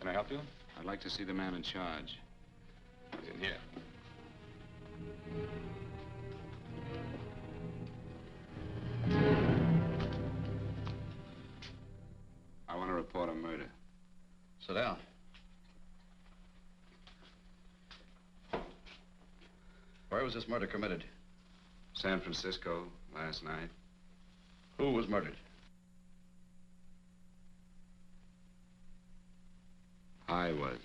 Can I help you? I'd like to see the man in charge. He's in here. I want to report a murder. Sit down. Where was this murder committed? San Francisco, last night. Who was murdered? I was.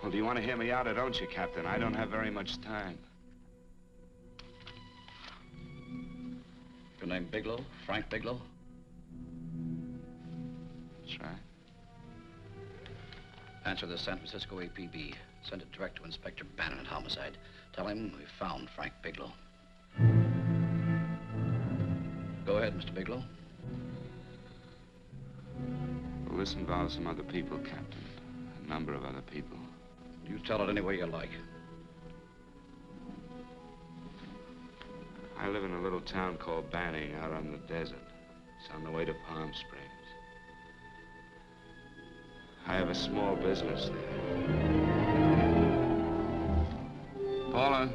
Well, do you want to hear me out or don't you, Captain? I don't have very much time. Your name Bigelow? Frank Bigelow? That's right. Answer the San Francisco APB. Send it direct to Inspector Bannon at Homicide. Tell him we found Frank Bigelow. Go ahead, Mr. Bigelow. Well, this involves some other people, Captain. A number of other people. You tell it any way you like. I live in a little town called Banning out on the desert. It's on the way to Palm Springs. I have a small business there. Paula?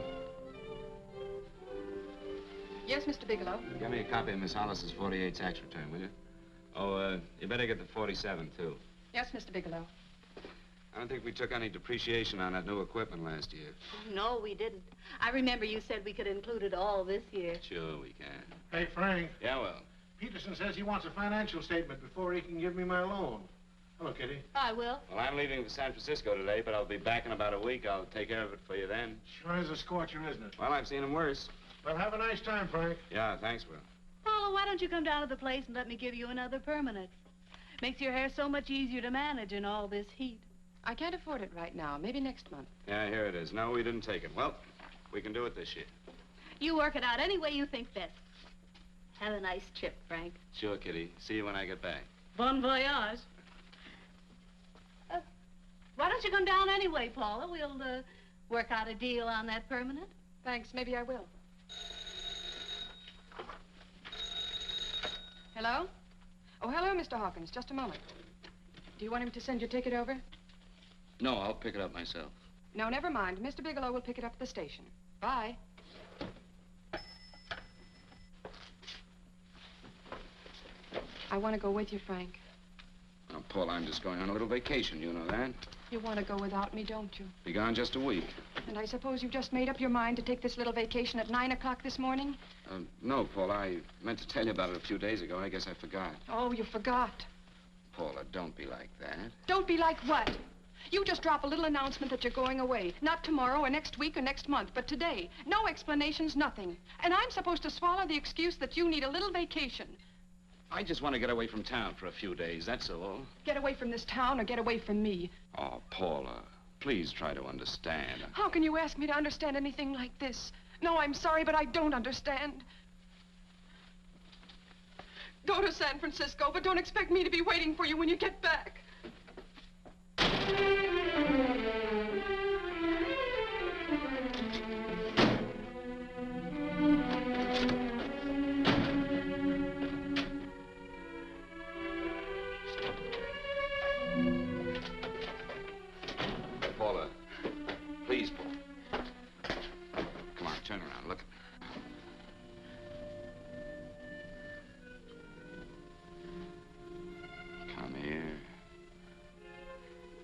Yes, Mr. Bigelow? Give me a copy of Miss Hollis's 48 tax return, will you? Oh, you better get the 47, too. Yes, Mr. Bigelow. I don't think we took any depreciation on that new equipment last year. No, we didn't. I remember you said we could include it all this year. Sure we can. Hey, Frank. Yeah, well. Peterson says he wants a financial statement before he can give me my loan. Hello, Kitty. I will. Well, I'm leaving for San Francisco today, but I'll be back in about a week. I'll take care of it for you then. Sure is a scorcher, isn't it? Well, I've seen him worse. Well, have a nice time, Frank. Yeah, thanks, Will. Paula, why don't you come down to the place and let me give you another permanent? Makes your hair so much easier to manage in all this heat. I can't afford it right now. Maybe next month. Yeah, here it is. No, we didn't take it. Well, we can do it this year. You work it out any way you think best. Have a nice trip, Frank. Sure, Kitty. See you when I get back. Bon voyage. Why don't you come down anyway, Paula? We'll work out a deal on that permanent. Thanks. Maybe I will. Hello? Oh, hello, Mr. Hawkins. Just a moment. Do you want him to send your ticket over? No, I'll pick it up myself. No, never mind. Mr. Bigelow will pick it up at the station. Bye. I want to go with you, Frank. Oh, Paul, I'm just going on a little vacation. You know that? You want to go without me, don't you? Be gone just a week. And I suppose you've just made up your mind to take this little vacation at 9 o'clock this morning? No, Paul. I meant to tell you about it a few days ago. I guess I forgot. Oh, you forgot. Paula, don't be like that. Don't be like what? You just drop a little announcement that you're going away. Not tomorrow or next week or next month, but today. No explanations, nothing. And I'm supposed to swallow the excuse that you need a little vacation. I just want to get away from town for a few days, that's all. Get away from this town or get away from me. Oh, Paula, please try to understand. How can you ask me to understand anything like this? No, I'm sorry, but I don't understand. Go to San Francisco, but don't expect me to be waiting for you when you get back. Paula, please, Paula. Come on, turn around, look at me. Come here.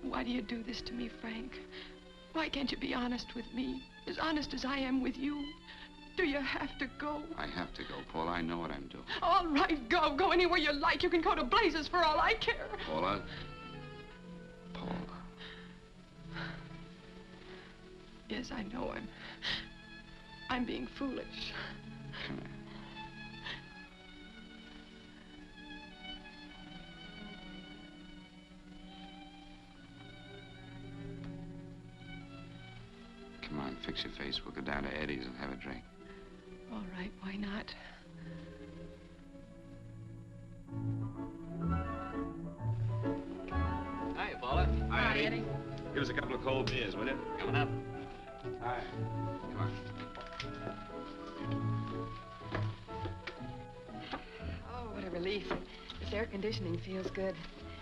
Why do you do this to me, Frank? Why can't you be honest with me? As honest as I am with you? Do you have to go? I have to go, Paula. I know what I'm doing. All right, go. Go anywhere you like. You can go to blazes for all I care. Paula. Paula. Yes, I know I'm being foolish. Come here. Come on, fix your face. We'll go down to Eddie's and have a drink. All right, why not? Hi, Paula. Hi, Eddie. Give us a couple of cold beers, will you? Coming up. Hi. Come on. relief. This air conditioning feels good.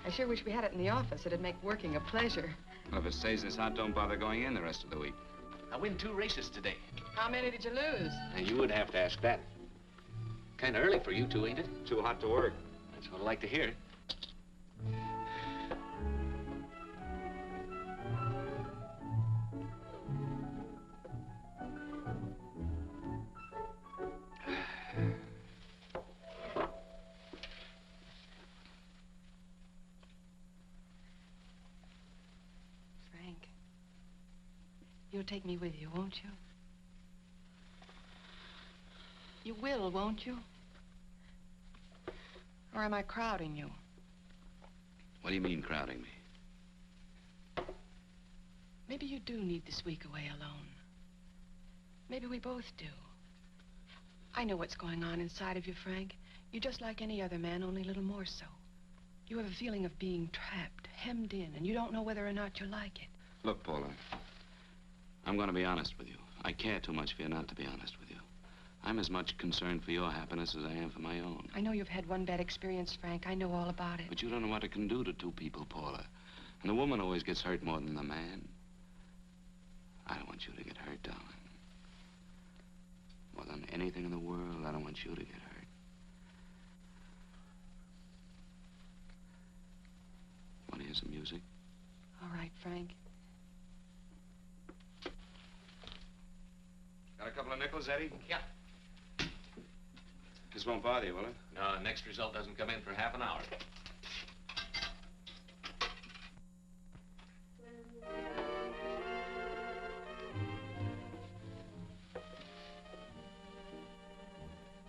I sure wish we had it in the office. It'd make working a pleasure. Well, if it stays this hot, don't bother going in the rest of the week. I win 2 races today. How many did you lose? And you would have to ask that. Kind of early for you two, ain't it? Too hot to work. That's what I like to hear. Frank, you'll take me with you, won't you? You will, won't you? Or am I crowding you? What do you mean, crowding me? Maybe you do need this week away alone. Maybe we both do. I know what's going on inside of you, Frank. You're just like any other man, only a little more so. You have a feeling of being trapped, hemmed in, and you don't know whether or not you like it. Look, Paula, I'm going to be honest with you. I care too much for you not to be honest with you. I'm as much concerned for your happiness as I am for my own. I know you've had one bad experience, Frank. I know all about it. But you don't know what it can do to 2 people, Paula. And the woman always gets hurt more than the man. I don't want you to get hurt, darling. More than anything in the world, I don't want you to get hurt. Want to hear some music? All right, Frank. Got a couple of nickels, Eddie? Yeah. This won't bother you, will it? No, next result doesn't come in for half an hour.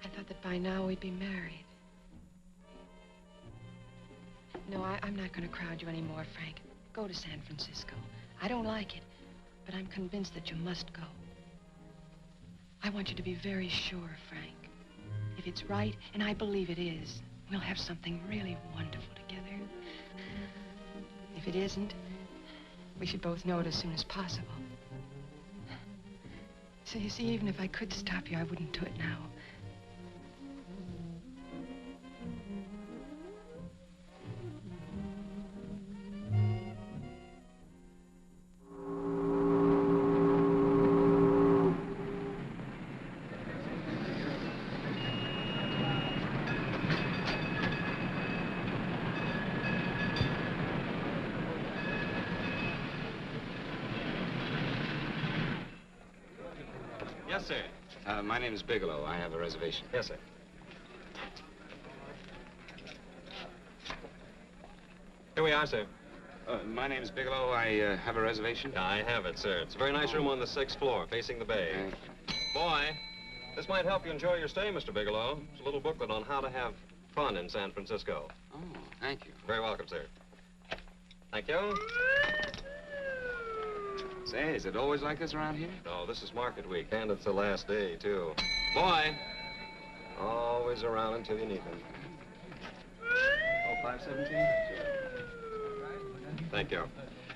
I thought that by now we'd be married. No, I'm not going to crowd you anymore, Frank. Go to San Francisco. I don't like it, but I'm convinced that you must go. I want you to be very sure, Frank. If it's right, and I believe it is, we'll have something really wonderful together. If it isn't, we should both know it as soon as possible. So you see, even if I could stop you, I wouldn't do it now. Yes, sir. My name is Bigelow. I have a reservation. Yes, sir. Here we are, sir. My name is Bigelow. I have a reservation. I have it, sir. It's a very nice room on the 6th floor, facing the bay. Thank Boy, this might help you enjoy your stay, Mr. Bigelow. It's a little booklet on how to have fun in San Francisco. Oh, thank you. Very welcome, sir. Thank you. Say, is it always like this around here? No, this is market week, and it's the last day, too. Boy, always around until you need them. Oh, 517? Thank you.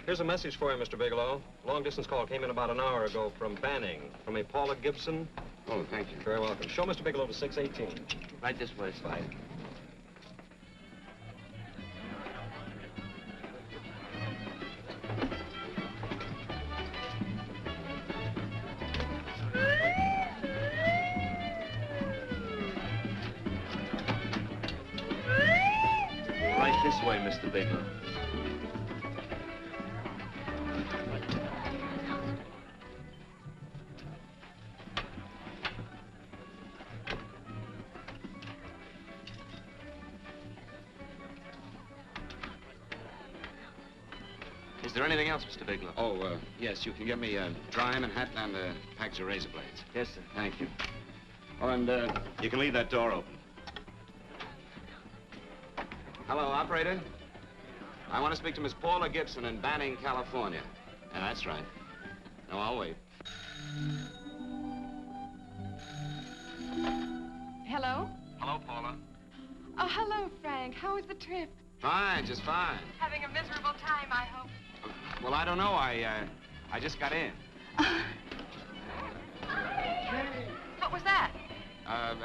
Here's a message for you, Mr. Bigelow. Long-distance call came in about an hour ago from Banning, from a Paula Gibson. Oh, thank you. Very welcome. Show Mr. Bigelow to 618. Right this way, Slide. Right this way, Mr. Bigelow. Is there anything else, Mr. Bigelow? Oh, yes, you can get me a dime and hat and a package of razor blades. Yes, sir. Thank you. Oh, and you can leave that door open. Hello, operator. I want to speak to Miss Paula Gibson in Banning, California. Yeah, that's right. No, I'll wait. Hello? Hello, Paula. Oh, hello, Frank. How was the trip? Fine, just fine. Having a miserable time, I hope. Well, I don't know. I just got in. What was that?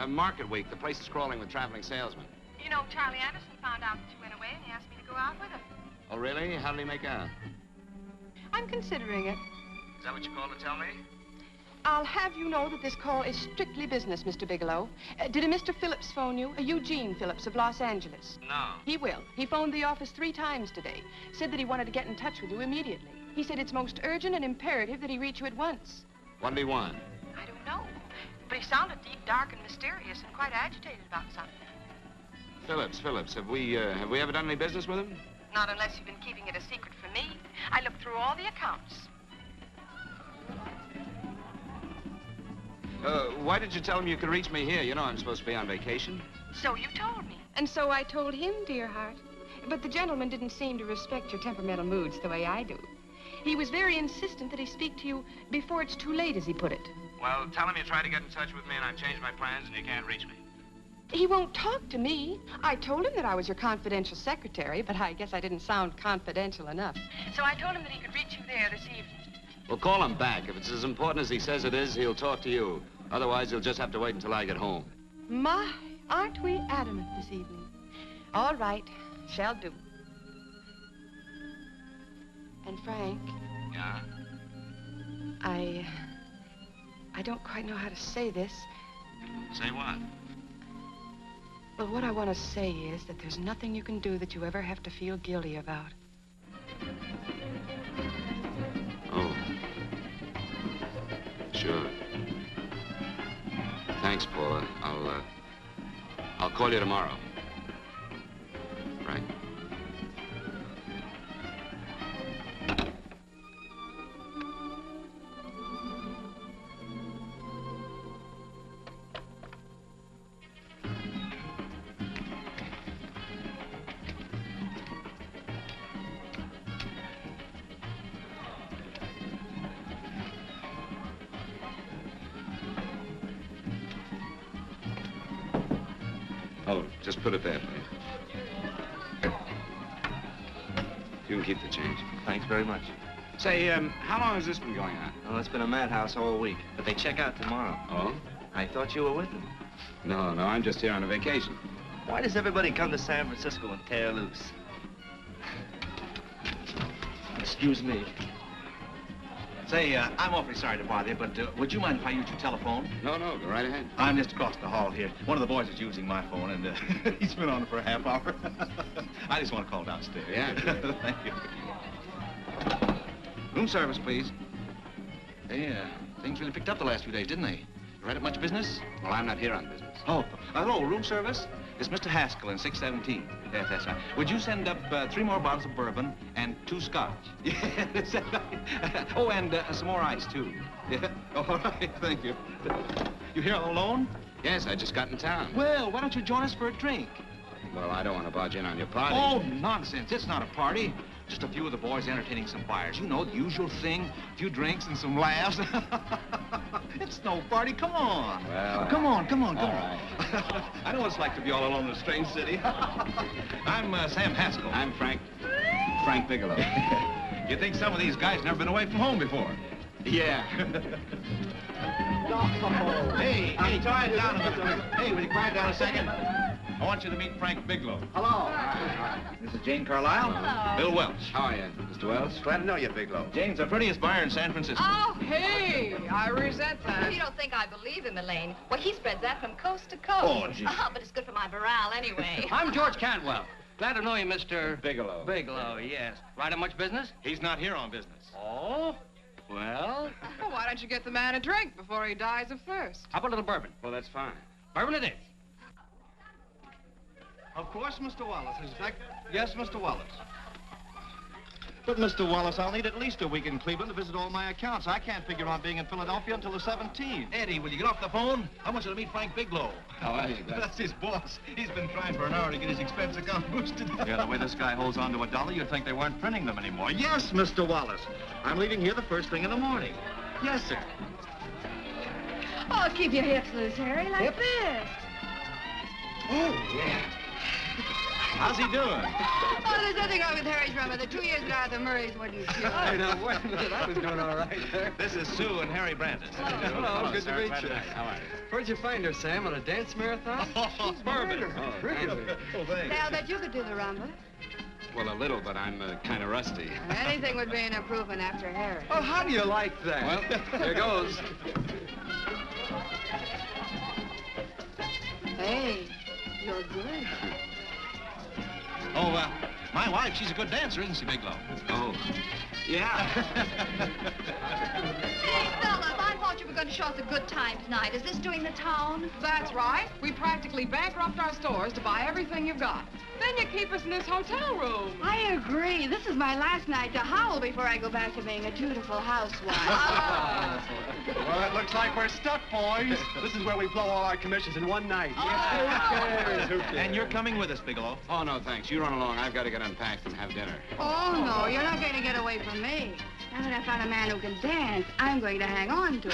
Market week. The place is crawling with traveling salesmen. You know, Charlie Anderson found out that you went away, and he asked me to go out with him. Oh, really? How did he make out? I'm considering it. Is that what you called to tell me? I'll have you know that this call is strictly business, Mr. Bigelow. Did a Mr. Phillips phone you? A Eugene Phillips of Los Angeles. No. He will. He phoned the office 3 times today. Said that he wanted to get in touch with you immediately. He said it's most urgent and imperative that he reach you at once. What did he want? I don't know. But he sounded deep, dark, and mysterious, and quite agitated about something. Phillips. Have we ever done any business with him? Not unless you've been keeping it a secret from me. I looked through all the accounts. Why did you tell him you could reach me here? You know I'm supposed to be on vacation. So you told me. And so I told him, dear heart. But the gentleman didn't seem to respect your temperamental moods the way I do. He was very insistent that he speak to you before it's too late, as he put it. Well, tell him you tried to get in touch with me and I've changed my plans and you can't reach me. He won't talk to me. I told him that I was your confidential secretary, but I guess I didn't sound confidential enough. So I told him that he could reach you there this evening. Well, call him back. If it's as important as he says it is, he'll talk to you. Otherwise, he'll just have to wait until I get home. My, aren't we adamant this evening? All right, shall do. And Frank, Yeah? I don't quite know how to say this. Say what? Well, what I want to say is that there's nothing you can do that you ever have to feel guilty about. Oh. Sure. Thanks, Paula. I'll call you tomorrow. Right? Oh, just put it there, please. You can keep the change. Thanks very much. Say, how long has this been going on? Well, it's been a madhouse all week, but they check out tomorrow. Oh? I thought you were with them. No, I'm just here on a vacation. Why does everybody come to San Francisco and tear loose? Excuse me. Say, I'm awfully sorry to bother you, but would you mind if I used your telephone? No, go right ahead. I'm just across the hall here. One of the boys is using my phone, and he's been on it for a half hour. I just want to call downstairs. Yeah, sure. Thank you. Room service, please. Hey, things really picked up the last few days, didn't they? You right up much business? Well, I'm not here on business. Oh, hello, room service? It's Mr. Haskell in 617. Yes, that's right. Would you send up 3 more bottles of bourbon and 2 scotch? Yes, that's right. Oh, and some more ice, too. Yeah. All right, thank you. You here all alone? Yes, I just got in town. Well, why don't you join us for a drink? Well, I don't want to barge in on your party. Oh, nonsense. It's not a party. Just a few of the boys entertaining some buyers. You know, the usual thing. A few drinks and some laughs. It's no party. Come on. Well, come on. All right. I know what it's like to be all alone in a strange city. I'm Sam Haskell. I'm Frank Bigelow. You think some of these guys never been away from home before? Yeah. Hey, quiet down a minute. Hey, will you quiet down a second? I want you to meet Frank Bigelow. Hello. This is Jane Carlisle. Hello. Bill Welch. How are you, Mr. Wells? Glad to know you, Bigelow. Jane's the prettiest buyer in San Francisco. Oh, hey, I resent that. You don't think I believe him, Elaine? Well, he spreads that from coast to coast. Oh, gee. But it's good for my morale anyway. I'm George Cantwell. Glad to know you, Mr. Bigelow. Bigelow, yes. Right on much business? He's not here on business. Oh? Well, Well, why don't you get the man a drink before he dies of thirst? how about a little bourbon? Well, that's fine. Bourbon it is. Of course, Mr. Wallace. In fact, yes, Mr. Wallace. But, Mr. Wallace, I'll need at least a week in Cleveland to visit all my accounts. I can't figure on being in Philadelphia until the 17th. Eddie, will you get off the phone? I want you to meet Frank Bigelow. How are you, Gus? That's his boss. He's been trying for an hour to get his expense account boosted. Yeah, the way this guy holds on to a dollar, you'd think they weren't printing them anymore. Yes, Mr. Wallace. I'm leaving here the first thing in the morning. Yes, sir. Oh, keep your hips loose, Harry, like this. Oh, yeah. How's he doing? Oh, there's nothing wrong with Harry's rummer. The 2 years at Arthur Murray's wouldn't cure. I know. Wait a minute. I was doing all right there. This is Sue and Harry Brandis. Hello, good to sir. meet Glad you. How are you? Where'd you find her, Sam? On a dance marathon? She's Bourbon. Really? Oh, thanks. Say, I'll bet you could do the rumba. Well, a little, but I'm kind of rusty. Anything would be an improvement after Harry. Oh, how do you like that? Well, here goes. Hey, you're good. Oh, my wife, she's a good dancer, isn't she, Bigelow? Oh, yeah. Hey, fellas, I thought you were going to show us a good time tonight. Is this doing the town? That's right. We practically bankrupt our stores to buy everything you've got. Then you keep us in this hotel room. I agree. This is my last night to howl before I go back to being a dutiful housewife. Well, it looks like we're stuck, boys. This is where we blow all our commissions in one night. Who cares? And you're coming with us, Bigelow. Oh, no, thanks. You run along. I've got to get unpacked and have dinner. Oh, no, you're not going to get away from me. Now that I found a man who can dance, I'm going to hang on to it.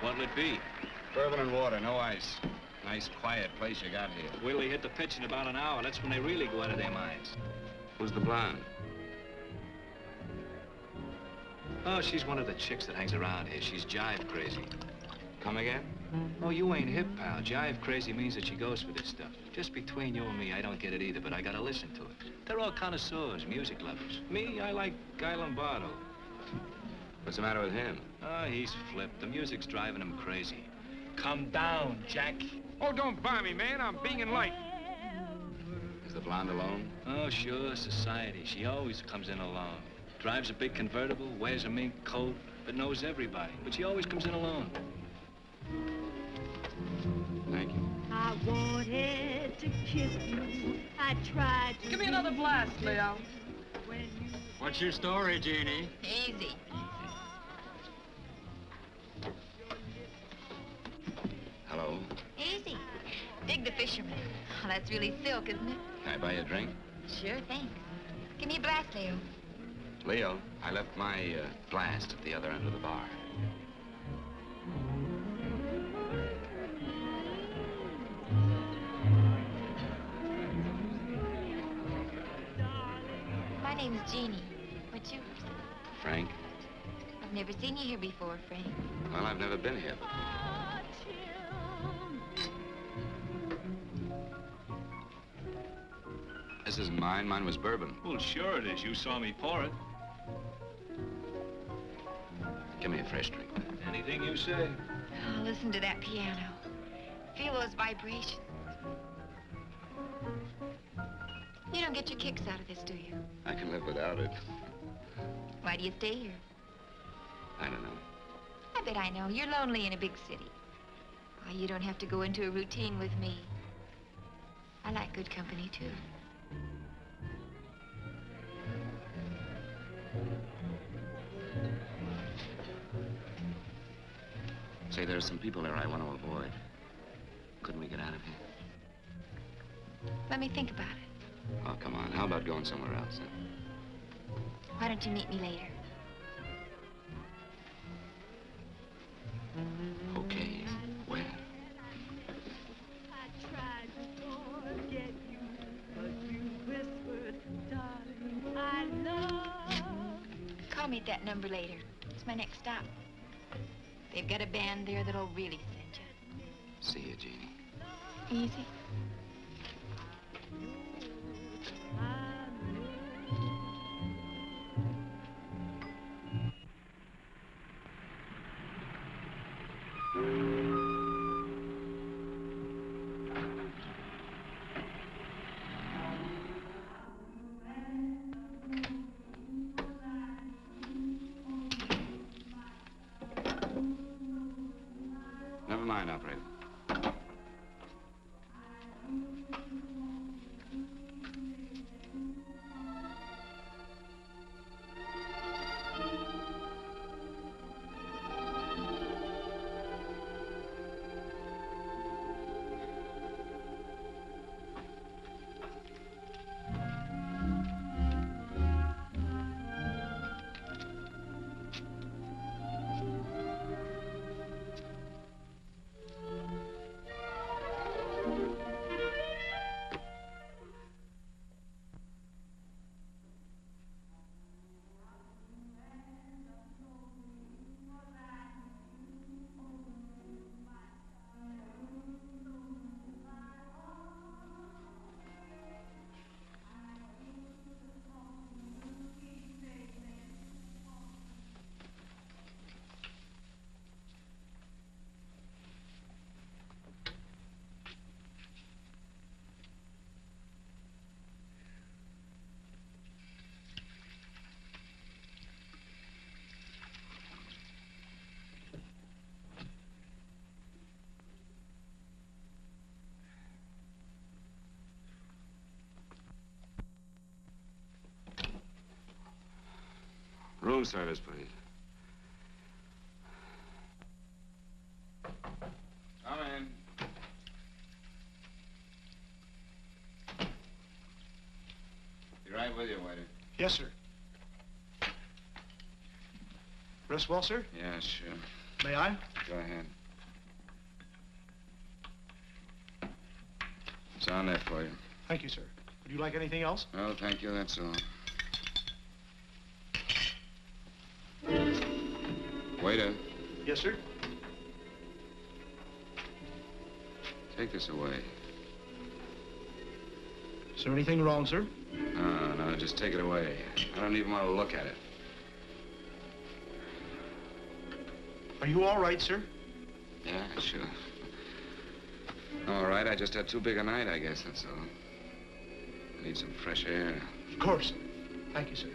What'll it be? Bourbon and water, no ice. Nice, quiet place you got here. Wait till they hit the pitch in about an hour. That's when they really go out of their minds. Who's the blonde? Oh, she's one of the chicks that hangs around here. She's jive crazy. Come again? Oh, you ain't hip, pal. Jive crazy means that she goes for this stuff. Just between you and me, I don't get it either, but I gotta listen to it. They're all connoisseurs, music lovers. Me, I like Guy Lombardo. What's the matter with him? Oh, he's flipped. The music's driving him crazy. Come down, Jack. Oh, don't buy me, man. I'm being light. Is the blonde alone? Oh, sure, society. She always comes in alone. Drives a big convertible, wears a mink coat, but knows everybody. But she always comes in alone. Thank you. I wanted to kiss you. I tried to... Give me another blast, Leo. What's your story, Jeannie? Easy. Hello. Easy. Dig the fisherman. Oh, that's really silk, isn't it? Can I buy you a drink? Sure, thanks. Give me a blast, Leo. Leo, I left my blast at the other end of the bar. My name's Jeannie. What's yours? Frank? I've never seen you here before, Frank. Well, I've never been here before. This isn't mine. Mine was bourbon. Well, sure it is. You saw me pour it. Give me a fresh drink. Anything you say. Oh, listen to that piano. Feel those vibrations. You don't get your kicks out of this, do you? I can live without it. Why do you stay here? I don't know. I bet I know. You're lonely in a big city. Oh, you don't have to go into a routine with me. I like good company, too. Say, there are some people there I want to avoid. Couldn't we get out of here? Let me think about it. Oh, come on. How about going somewhere else, then? Why don't you meet me later? Okay. Where? I tried to forget you, but you whispered, darling, I love. Call me at that number later. It's my next stop. They've got a band there that'll really send you. See you, Jeannie. Easy. Never mind, operator. Room service, please. Come in. Be right with you, waiter. Yes, sir. Rest well, sir? Yeah, sure. May I? Go ahead. It's on there for you. Thank you, sir. Would you like anything else? No, thank you, that's all. Waiter, Yes, sir. take this away. Is there anything wrong, sir? No, just take it away. I don't even want to look at it. Are you all right, sir? Yeah, sure. All right, I just had too big a night, I guess, that's all. I need some fresh air. Of course. Thank you, sir.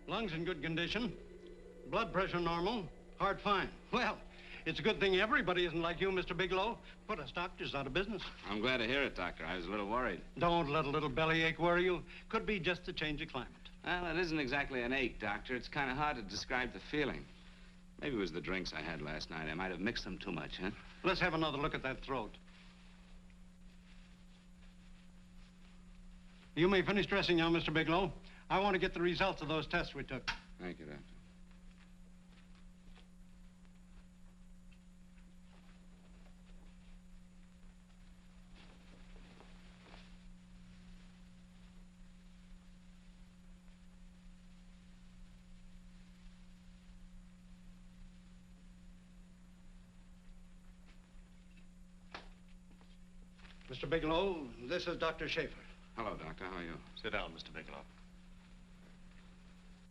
Lungs in good condition. Blood pressure normal. Heart fine. Well, it's a good thing everybody isn't like you, Mr. Bigelow. Put us doctors out of business. I'm glad to hear it, Doctor. I was a little worried. Don't let a little bellyache worry you. Could be just a change of climate. Well, it isn't exactly an ache, Doctor. It's kind of hard to describe the feeling. Maybe it was the drinks I had last night. I might have mixed them too much, huh? Let's have another look at that throat. You may finish dressing now, Mr. Bigelow. I want to get the results of those tests we took. Thank you, Doctor. Mr. Bigelow, this is Dr. Schaefer. Hello, Doctor. How are you? Sit down, Mr. Bigelow.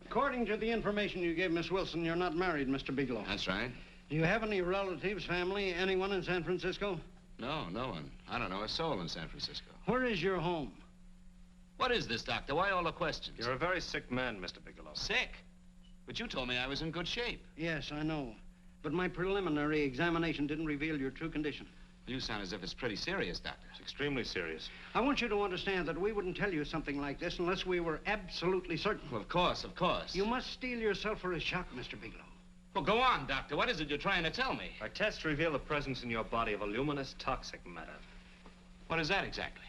According to the information you gave Miss Wilson, you're not married, Mr. Bigelow. That's right. Do you have any relatives, family, anyone in San Francisco? No, no one. I don't know a soul in San Francisco. Where is your home? What is this, Doctor? Why all the questions? You're a very sick man, Mr. Bigelow. Sick? But you told me I was in good shape. Yes, I know. But my preliminary examination didn't reveal your true condition. You sound as if it's pretty serious, Doctor. It's extremely serious. I want you to understand that we wouldn't tell you something like this unless we were absolutely certain. Well, of course, of course. You must steel yourself for a shock, Mr. Bigelow. Well, go on, Doctor. What is it you're trying to tell me? Our tests reveal the presence in your body of a luminous toxic matter. What is that exactly?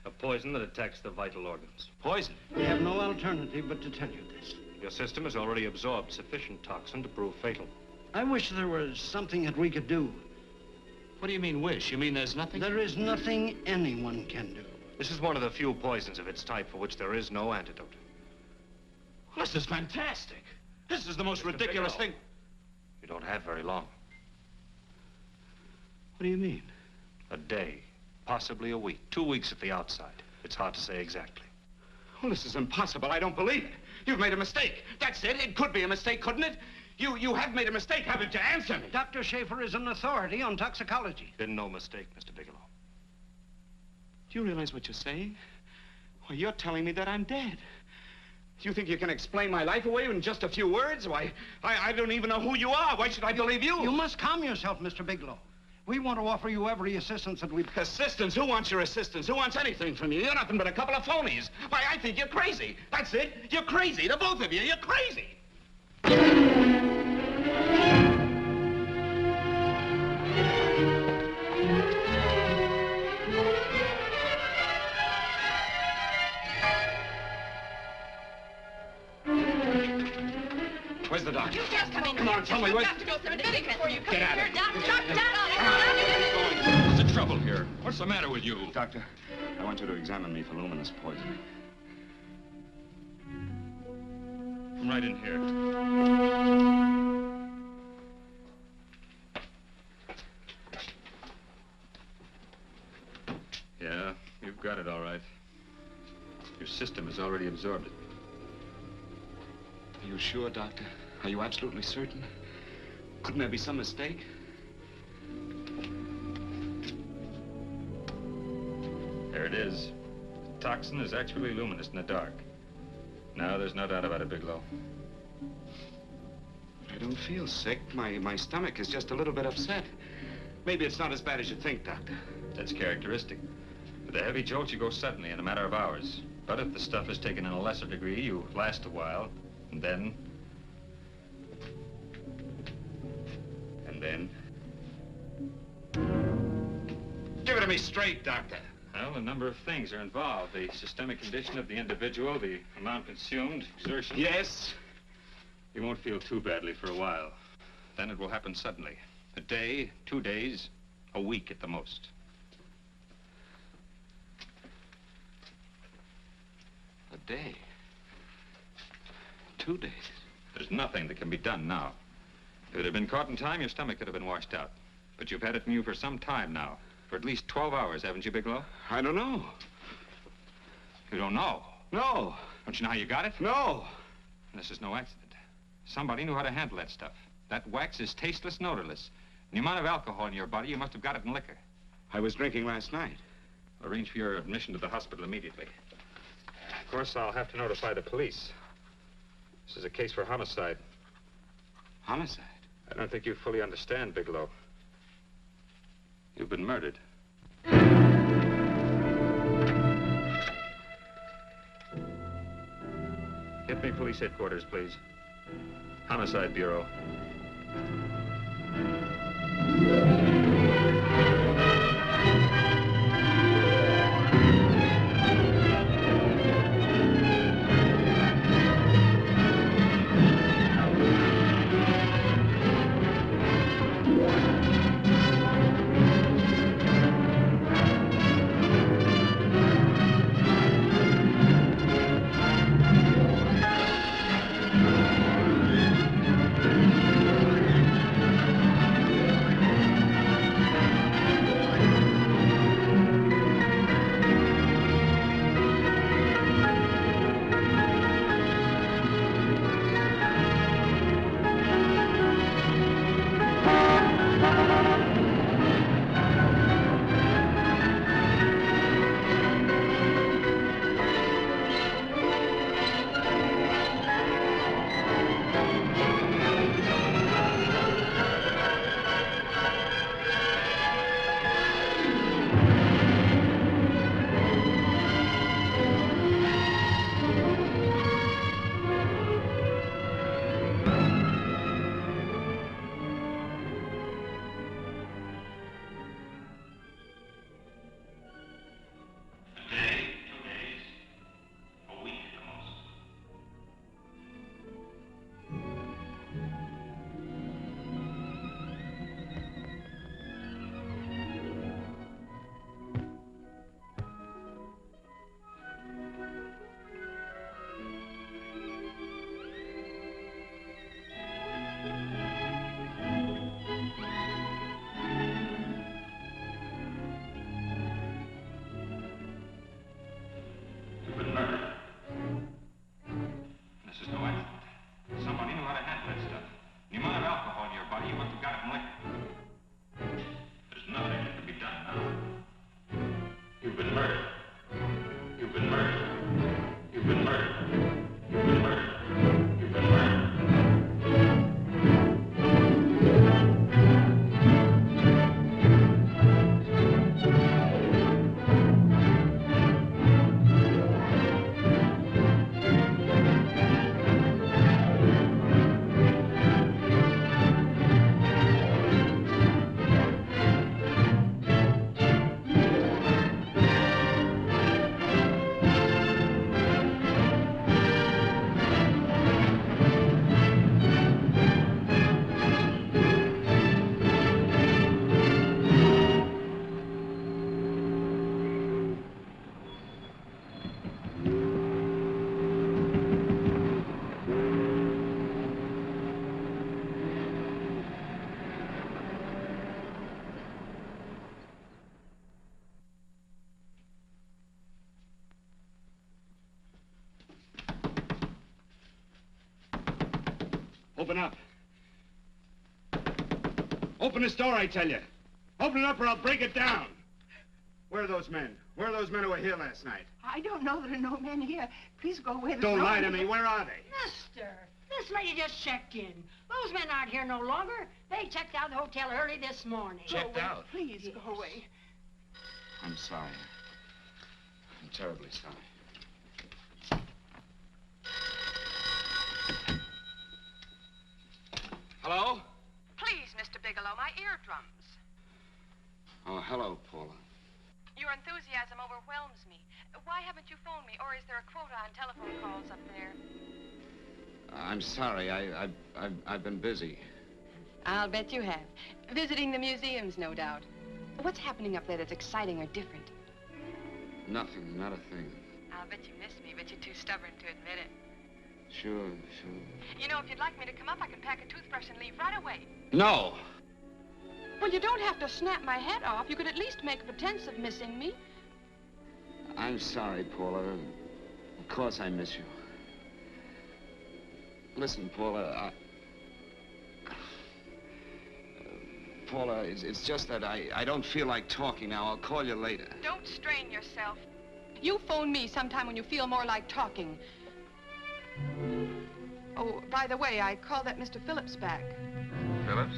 A poison that attacks the vital organs. Poison? We have no alternative but to tell you this. Your system has already absorbed sufficient toxin to prove fatal. I wish there was something that we could do. What do you mean, wish? You mean there's nothing? There is nothing anyone can do. This is one of the few poisons of its type for which there is no antidote. Well, this is fantastic. This is the most ridiculous thing. You don't have very long. What do you mean? A day, possibly a week, 2 weeks at the outside. It's hard to say exactly. Well, this is impossible. I don't believe it. You've made a mistake. That's it. It could be a mistake, couldn't it? You have made a mistake, haven't you? Answer me. Dr. Schaefer is an authority on toxicology. Been no mistake, Mr. Bigelow. Do you realize what you're saying? Well, you're telling me that I'm dead. Do you think you can explain my life away in just a few words? Why, I don't even know who you are. Why should I believe you? You must calm yourself, Mr. Bigelow. We want to offer you every assistance that we... Assistance? Who wants your assistance? Who wants anything from you? You're nothing but a couple of phonies. Why, I think you're crazy. That's it. You're crazy. The both of you. You're crazy. Where's the doctor? You just come in. Come on, tell me what... You have to go to the medic before you come Get out here. of Doctor, What's the trouble here? What's the matter with you? Doctor, I want you to examine me for luminous poison. Come right in here. Yeah, you've got it all right. Your system has already absorbed it. Are you sure, Doctor? Are you absolutely certain? Couldn't there be some mistake? There it is. The toxin is actually luminous in the dark. Now there's no doubt about it, Bigelow. I don't feel sick. My stomach is just a little bit upset. Maybe it's not as bad as you think, Doctor. That's characteristic. With a heavy jolt, you go suddenly in a matter of hours. But if the stuff is taken in a lesser degree, you last a while, and then... Give it to me straight, Doctor. Well, a number of things are involved. The systemic condition of the individual, the amount consumed, exertion. Yes? You won't feel too badly for a while. Then it will happen suddenly. A day, 2 days, a week at the most. A day? 2 days? There's nothing that can be done now. If it had been caught in time, your stomach could have been washed out. But you've had it in you for some time now. For at least 12 hours, haven't you, Bigelow? I don't know. You don't know? No. Don't you know how you got it? No. This is no accident. Somebody knew how to handle that stuff. That wax is tasteless and odorless. And the amount of alcohol in your body, you must have got it in liquor. I was drinking last night. I'll arrange for your admission to the hospital immediately. Of course, I'll have to notify the police. This is a case for homicide. Homicide? I don't think you fully understand, Bigelow. You've been murdered. Get me police headquarters, please. Homicide Bureau. Open up. Open this door, I tell you. Open it up or I'll break it down. Where are those men? Where are those men who were here last night? I don't know. There are no men here. Please go away. Don't lie to me. Where are they? Mister, this lady just checked in. Those men aren't here no longer. They checked out of the hotel early this morning. Checked out? Please go away. I'm sorry. I'm terribly sorry. Hello? Please, Mr. Bigelow, my eardrums. Oh, hello, Paula. Your enthusiasm overwhelms me. Why haven't you phoned me, or is there a quota on telephone calls up there? I'm sorry. I've been busy. I'll bet you have. Visiting the museums, no doubt. What's happening up there that's exciting or different? Nothing, not a thing. I'll bet you miss me, but you're too stubborn to admit it. Sure. You know, if you'd like me to come up, I can pack a toothbrush and leave right away. No! Well, you don't have to snap my head off. You could at least make a pretense of missing me. I'm sorry, Paula. Of course I miss you. Listen, Paula, Paula, it's just that I don't feel like talking now. I'll call you later. Don't strain yourself. You phone me sometime when you feel more like talking. Oh, by the way, I called that Mr. Phillips back. Phillips?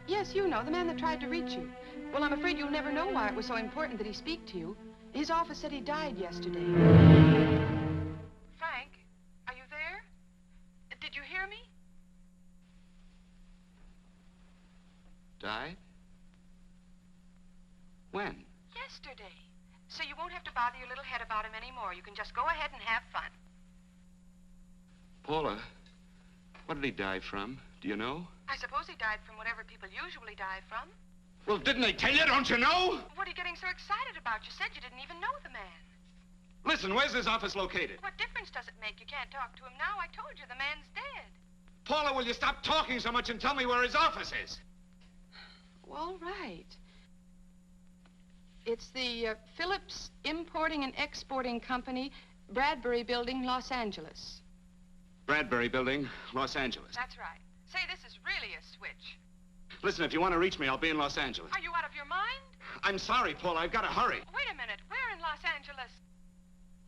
Yes, you know, the man that tried to reach you. Well, I'm afraid you'll never know why it was so important that he speak to you. His office said he died yesterday. Frank, are you there? Did you hear me? Died? When? Yesterday. So you won't have to bother your little head about him anymore. You can just go ahead and have fun. Paula, what did he die from? Do you know? I suppose he died from whatever people usually die from. Well, didn't they tell you? Don't you know? What are you getting so excited about? You said you didn't even know the man. Listen, where's his office located? What difference does it make? You can't talk to him now. I told you the man's dead. Paula, will you stop talking so much and tell me where his office is? All right. It's the Phillips Importing and Exporting Company, Bradbury Building, Los Angeles. Bradbury Building, Los Angeles. That's right. Say, this is really a switch. Listen, if you want to reach me, I'll be in Los Angeles. Are you out of your mind? I'm sorry, Paula. I've got to hurry. Wait a minute. Where in Los Angeles?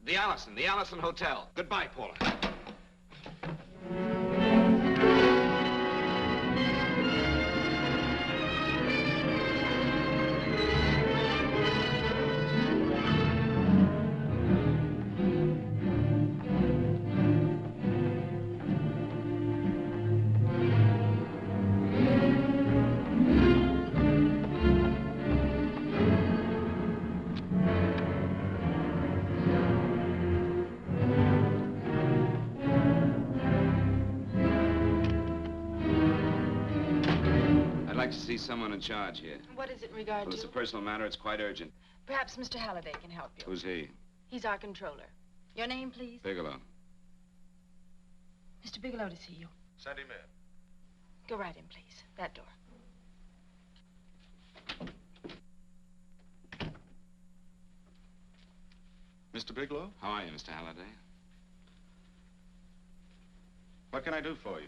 The Allison Hotel. Goodbye, Paula. To see someone in charge here. What is it in regard Well, to? it's a personal matter. It's quite urgent. Perhaps Mr. Halliday can help you. Who's he? He's our controller. Your name, please? Bigelow. Mr. Bigelow to see you. Send him in. Go right in, please. That door. Mr. Bigelow? How are you, Mr. Halliday? What can I do for you?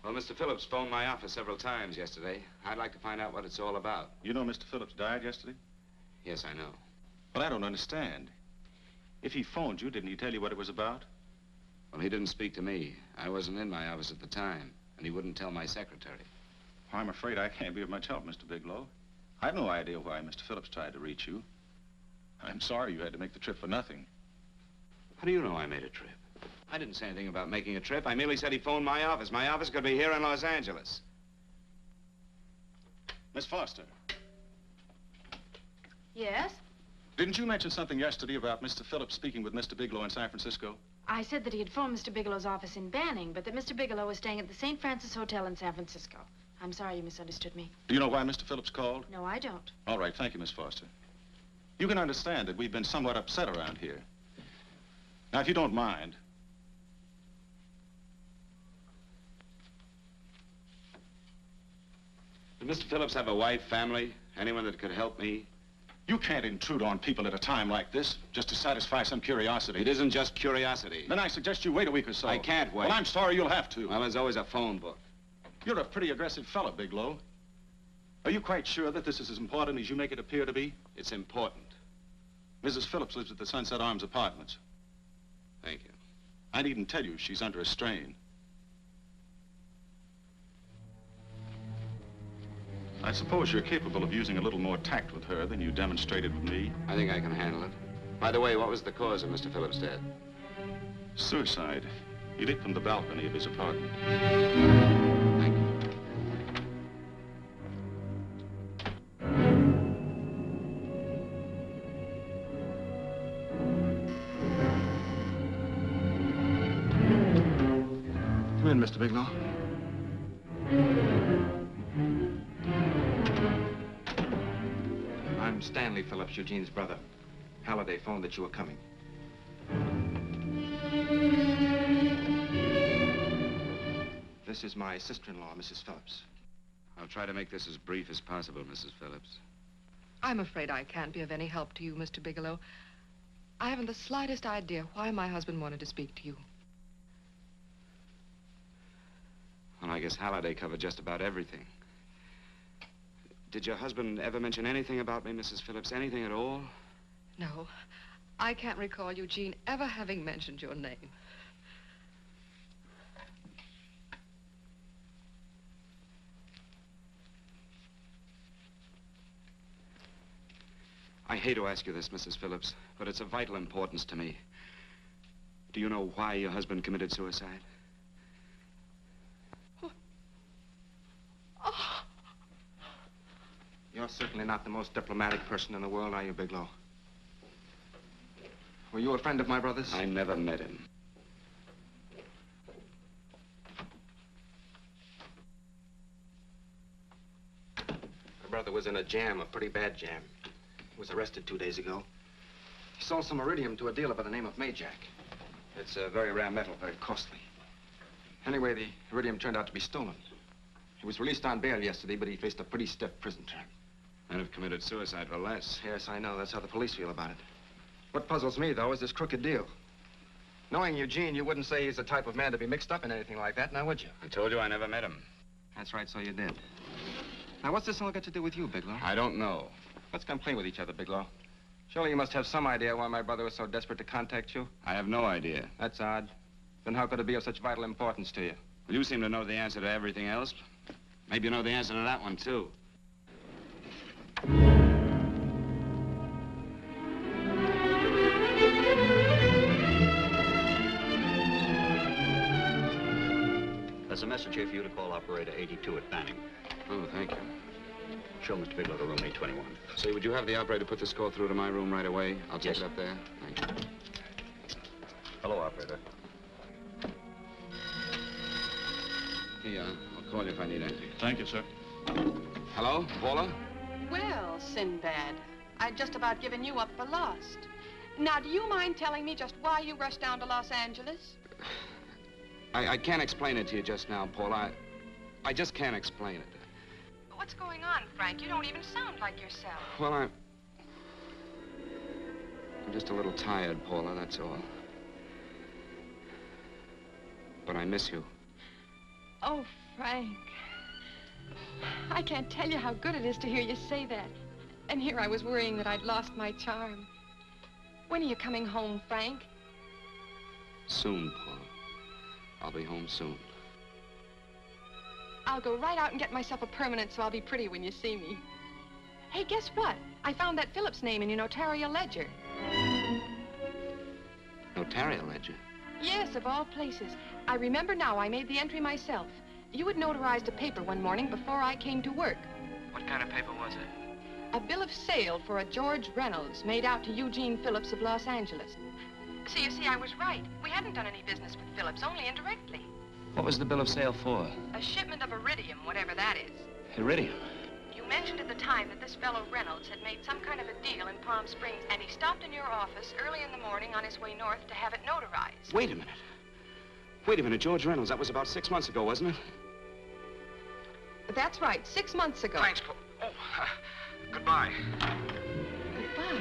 Well, Mr. Phillips phoned my office several times yesterday. I'd like to find out what it's all about. You know Mr. Phillips died yesterday? Yes, I know. Well, I don't understand. If he phoned you, didn't he tell you what it was about? Well, he didn't speak to me. I wasn't in my office at the time, and he wouldn't tell my secretary. Well, I'm afraid I can't be of much help, Mr. Bigelow. I've no idea why Mr. Phillips tried to reach you. I'm sorry you had to make the trip for nothing. How do you know I made a trip? I didn't say anything about making a trip. I merely said he phoned my office. My office could be here in Los Angeles. Miss Foster, Yes? didn't you mention something yesterday about Mr. Phillips speaking with Mr. Bigelow in San Francisco? I said that he had phoned Mr. Bigelow's office in Banning, but that Mr. Bigelow was staying at the St. Francis Hotel in San Francisco. I'm sorry you misunderstood me. Do you know why Mr. Phillips called? No, I don't. All right, thank you, Miss Foster. You can understand that we've been somewhat upset around here. Now, if you don't mind, Did Mr. Phillips have a wife, family, anyone that could help me? you can't intrude on people at a time like this just to satisfy some curiosity. It isn't just curiosity. Then I suggest you wait a week or so. I can't wait. Well, I'm sorry you'll have to. Well, there's always a phone book. You're a pretty aggressive fellow, Bigelow. Are you quite sure that this is as important as you make it appear to be? It's important. Mrs. Phillips lives at the Sunset Arms Apartments. Thank you. I needn't tell you she's under a strain. I suppose you're capable of using a little more tact with her than you demonstrated with me. I think I can handle it. By the way, what was the cause of Mr. Phillips' death? Suicide. He leaped from the balcony of his apartment. Thank you. Come in, Mr. Bigelow. I'm Stanley Phillips, Eugene's brother. Halliday phoned that you were coming. This is my sister-in-law, Mrs. Phillips. I'll try to make this as brief as possible, Mrs. Phillips. I'm afraid I can't be of any help to you, Mr. Bigelow. I haven't the slightest idea why my husband wanted to speak to you. Well, I guess Halliday covered just about everything. Did your husband ever mention anything about me, Mrs. Phillips? Anything at all? No, I can't recall Eugene ever having mentioned your name. I hate to ask you this, Mrs. Phillips, but it's of vital importance to me. Do you know why your husband committed suicide? You're certainly not the most diplomatic person in the world, are you, Bigelow? Were you a friend of my brother's? I never met him. My brother was in a jam, a pretty bad jam. He was arrested 2 days ago. He sold some iridium to a dealer by the name of Majak. It's a very rare metal, very costly. Anyway, the iridium turned out to be stolen. He was released on bail yesterday, but he faced a pretty stiff prison term. And have committed suicide for less. Yes, I know. That's how the police feel about it. What puzzles me, though, is this crooked deal. Knowing Eugene, you wouldn't say he's the type of man to be mixed up in anything like that, now would you? I told you I never met him. That's right, so you did. Now, what's this all got to do with you, Bigelow? I don't know. Let's come clean with each other, Bigelow. Surely you must have some idea why my brother was so desperate to contact you. I have no idea. That's odd. Then how could it be of such vital importance to you? Well, you seem to know the answer to everything else. Maybe you know the answer to that one, too. There's a message here for you to call operator 82 at Banning. Oh, thank you. Show Mr. Bigelow to room 821. Say, would you have the operator put this call through to my room right away? I'll take Yes. it up there. Thank you. Hello, operator. Here, I'll call you if I need anything. Thank you, sir. Hello, Paula? Well, Sinbad, I'd just about given you up for lost. Now, do you mind telling me just why you rushed down to Los Angeles? I can't explain it to you just now, Paula. I just can't explain it. What's going on, Frank? You don't even sound like yourself. Well, I'm just a little tired, Paula, that's all. But I miss you. Oh, Frank. I can't tell you how good it is to hear you say that. And here I was worrying that I'd lost my charm. When are you coming home, Frank? Soon, Paula. I'll be home soon. I'll go right out and get myself a permanent so I'll be pretty when you see me. Hey, guess what? I found that Phillips name in your notarial ledger. Notarial ledger? Yes, of all places. I remember now I made the entry myself. You had notarized a paper one morning before I came to work. What kind of paper was it? A bill of sale for a George Reynolds made out to Eugene Phillips of Los Angeles. So you see, I was right. We hadn't done any business with Phillips, only indirectly. What was the bill of sale for? A shipment of iridium, whatever that is. Iridium. You mentioned at the time that this fellow Reynolds had made some kind of a deal in Palm Springs, and he stopped in your office early in the morning on his way north to have it notarized. Wait a minute. Wait a minute, George Reynolds. That was about 6 months ago, wasn't it? That's right, 6 months ago. Thanks, Paul. Oh, goodbye. Goodbye.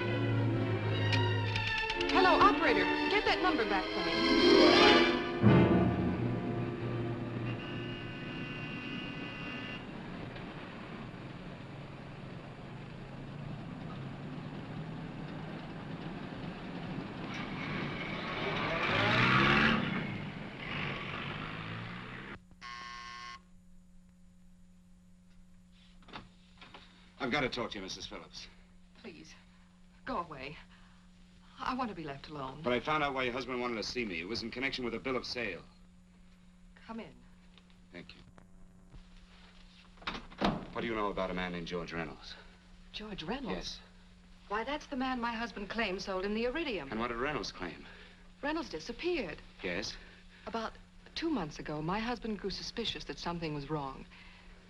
Hello, operator. Get that number back for me. I've got to talk to you, Mrs. Phillips. Please, go away. I want to be left alone. But I found out why your husband wanted to see me. It was in connection with a bill of sale. Come in. Thank you. What do you know about a man named George Reynolds? George Reynolds? Yes. Why, that's the man my husband claims sold him the iridium. And what did Reynolds claim? Reynolds disappeared. Yes? About 2 months ago, my husband grew suspicious that something was wrong.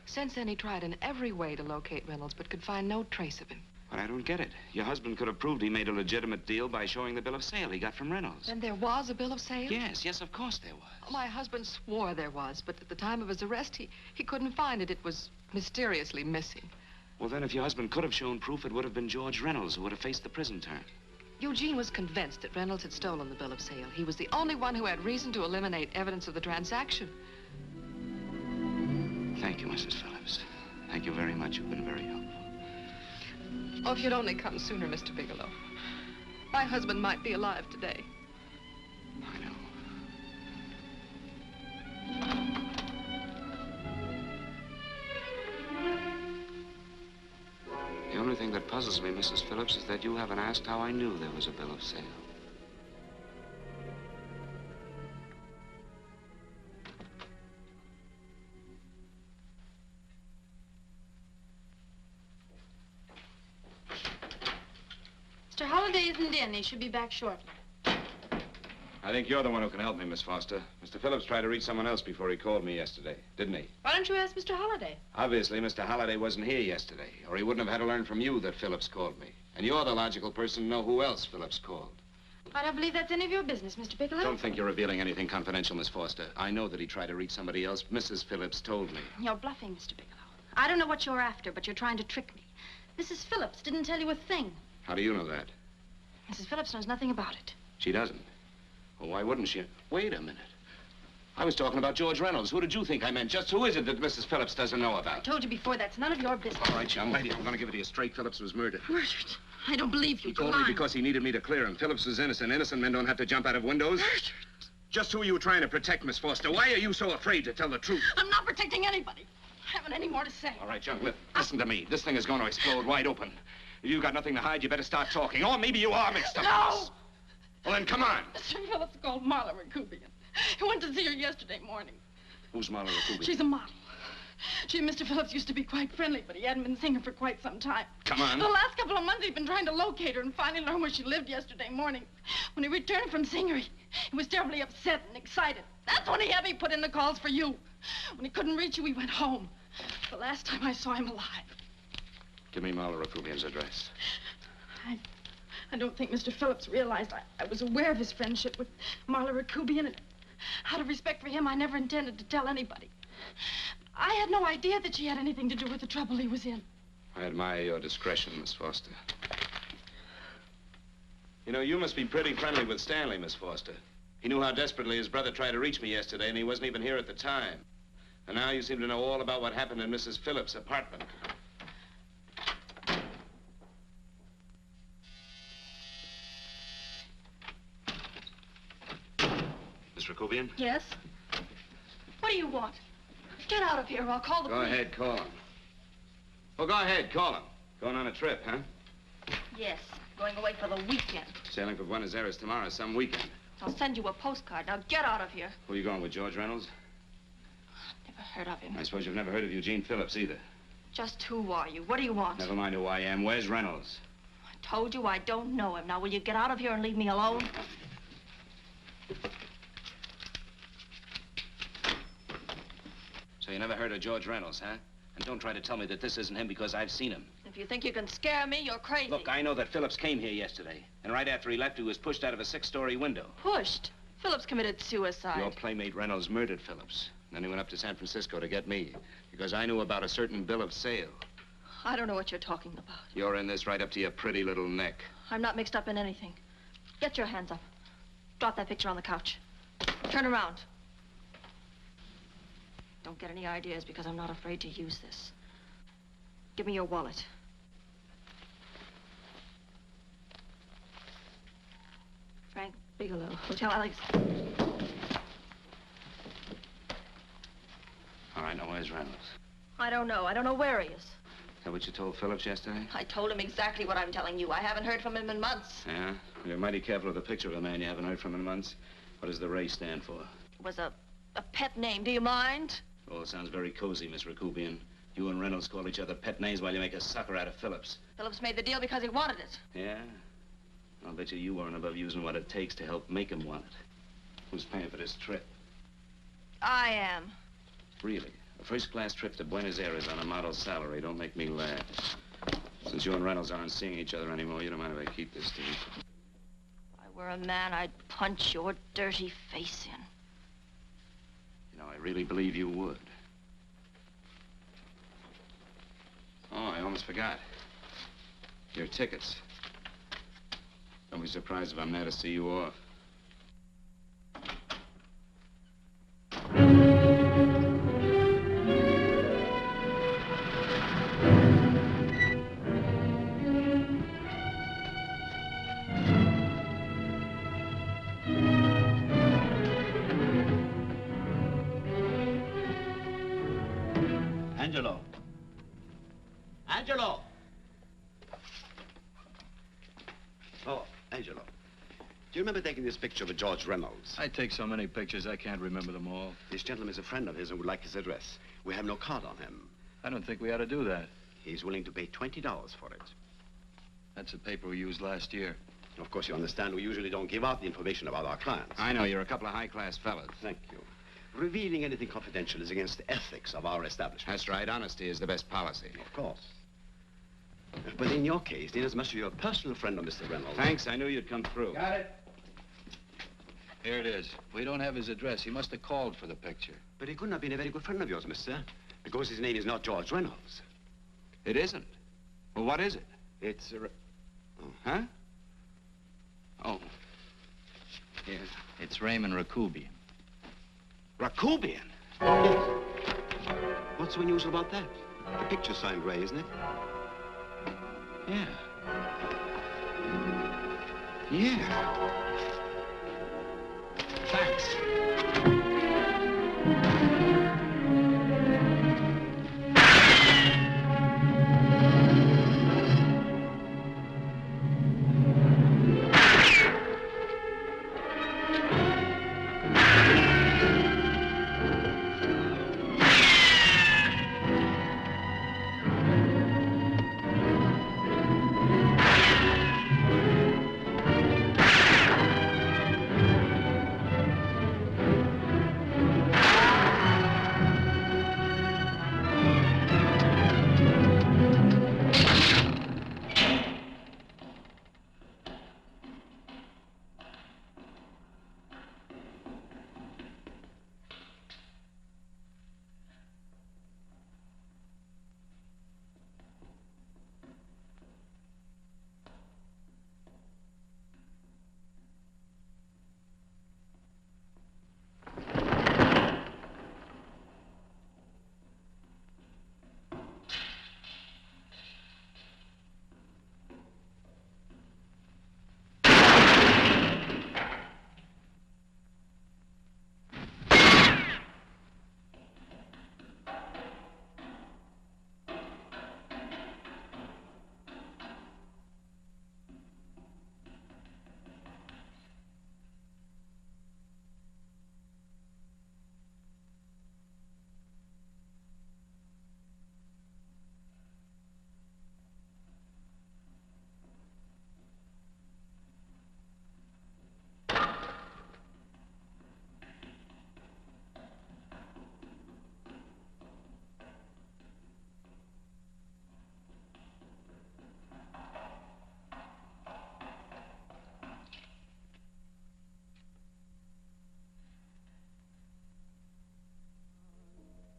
Since then, he tried in every way to locate Reynolds, but could find no trace of him. But I don't get it. Your husband could have proved he made a legitimate deal by showing the bill of sale he got from Reynolds. Then there was a bill of sale? Yes, of course there was. My husband swore there was, but at the time of his arrest, he couldn't find it. It was mysteriously missing. Well, then, if your husband could have shown proof, it would have been George Reynolds who would have faced the prison term. Eugene was convinced that Reynolds had stolen the bill of sale. He was the only one who had reason to eliminate evidence of the transaction. Thank you, Mrs. Phillips. Thank you very much. You've been very helpful. Oh, if you'd only come sooner, Mr. Bigelow. My husband might be alive today. I know. The only thing thing that puzzles me, Mrs. Phillips, is that you haven't asked how I knew there was a bill of sale. Mr. Holliday isn't in. He should be back shortly. I think you're the one who can help me, Miss Foster. Mr. Phillips tried to reach someone else before he called me yesterday, didn't he? Why don't you ask Mr. Holliday? Obviously, Mr. Holliday wasn't here yesterday, or he wouldn't have had to learn from you that Phillips called me. And you're the logical person to know who else Phillips called. I don't believe that's any of your business, Mr. Bigelow. Don't think you're revealing anything confidential, Miss Foster. I know that he tried to reach somebody else. Mrs. Phillips told me. You're bluffing, Mr. Bigelow. I don't know what you're after, but you're trying to trick me. Mrs. Phillips didn't tell you a thing. How do you know that? Mrs. Phillips knows nothing about it. She doesn't. Well, why wouldn't she? Wait a minute. I was talking about George Reynolds. Who did you think I meant? Just who is it that Mrs. Phillips doesn't know I about? told you before, that's none of your business. All right, young lady, I'm going to give it to you straight. Phillips was murdered. Murdered? I don't believe you. He told me because he needed me to clear him. Phillips was innocent. Innocent men don't have to jump out of windows. Murdered? Just who are you trying to protect, Miss Foster? Why are you so afraid to tell the truth? I'm not protecting anybody. I haven't any more to say. All right, young, listen to me. This thing is going to explode wide open. If you've got nothing to hide, you better start talking. Or maybe you are mixed up. No! Well, then, come on. Mr. Phillips called Marla Rakubian. He went to see her yesterday morning. Who's Marla Rakubian? She's a model. She and Mr. Phillips used to be quite friendly, but he hadn't been seeing her for quite some time. Come on. The last couple of months, he'd been trying to locate her and finally learn where she lived yesterday morning. When he returned from seeing her, he was terribly upset and excited. That's when he had me put in the calls for you. When he couldn't reach you, he went home. The last time I saw him alive. Give me Marla Rakubian's address. I don't think Mr. Phillips realized I was aware of his friendship with Marla Rakubian, and out of respect for him, I never intended to tell anybody. I had no idea that she had anything to do with the trouble he was in. I admire your discretion, Miss Foster. You know, you must be pretty friendly with Stanley, Miss Foster. He knew how desperately his brother tried to reach me yesterday, and he wasn't even here at the time. And now you seem to know all about what happened in Mrs. Phillips' apartment. Miss Rakubian? Yes? What do you want? Get out of here or I'll call the police. Go ahead, call him. Well, go ahead, call him. Going on a trip, huh? Yes, going away for the weekend. Sailing for Buenos Aires tomorrow, some weekend. I'll send you a postcard. Now get out of here. Who are you going with, George Reynolds? Never heard of him. I suppose you've never heard of Eugene Phillips either. Just who are you? What do you want? Never mind who I am. Where's Reynolds? I told you I don't know him. Now, will you get out of here and leave me alone? So you never heard of George Reynolds, huh? And don't try to tell me that this isn't him because I've seen him. If you think you can scare me, you're crazy. Look, I know that Phillips came here yesterday. And right after he left, he was pushed out of a 6-story window. Pushed? Phillips committed suicide. Your playmate Reynolds murdered Phillips. Then he went up to San Francisco to get me. Because I knew about a certain bill of sale. I don't know what you're talking about. You're in this right up to your pretty little neck. I'm not mixed up in anything. Get your hands up. Drop that picture on the couch. Turn around. Don't get any ideas because I'm not afraid to use this. Give me your wallet. Frank Bigelow, Hotel Alex. All right, now where's Reynolds? I don't know. I don't know where he is. Is that what you told Phillips yesterday? I told him exactly what I'm telling you. I haven't heard from him in months. Yeah? You're mighty careful of the picture of a man you haven't heard from in months. What does the Ray stand for? It was a pet name. Do you mind? Oh, it sounds very cozy, Miss Rakubian. You and Reynolds call each other pet names while you make a sucker out of Phillips. Phillips made the deal because he wanted it. Yeah? I'll bet you weren't above using what it takes to help make him want it. Who's paying for this trip? I am. Really? A first-class trip to Buenos Aires on a model salary. Don't make me laugh. Since you and Reynolds aren't seeing each other anymore, you don't mind if I keep this to you. If I were a man, I'd punch your dirty face in. You know, I really believe you would. Oh, I almost forgot. Your tickets. Don't be surprised if I'm there to see you off. Angelo. Angelo! you remember taking this picture of George Reynolds? I take so many pictures, I can't remember them all. This gentleman is a friend of his and would like his address. We have no card on him. I don't think we ought to do that. He's willing to pay $20 for it. That's the paper we used last year. Of course, you understand we usually don't give out the information about our clients. I know, you're a couple of high-class fellas. Thank you. Revealing anything confidential is against the ethics of our establishment. That's right. Honesty is the best policy. Of course. But in your case, inasmuch as you're a personal friend of Mr. Reynolds... Thanks. I knew you'd come through. Got it. Here it is. We don't have his address. He must have called for the picture. But he couldn't have been a very good friend of yours, mister, because his name is not George Reynolds. It isn't? Well, what is it? It's a... Huh? Oh. Here. It's Raymond Rakubian. Rakubian? What's so unusual about that? The picture's signed Ray, isn't it? Yeah. Yeah. Thanks.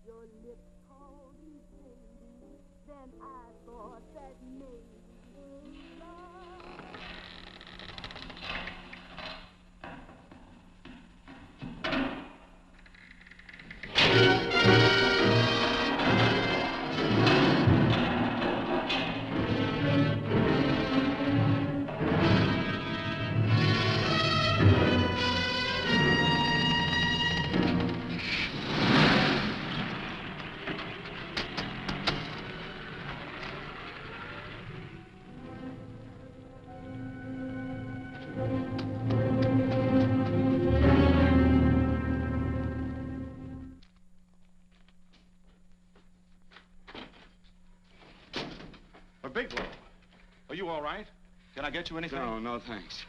Your lips called me baby, then I thought that maybe love. Bigelow, are you all right? Can I get you anything? No, thanks.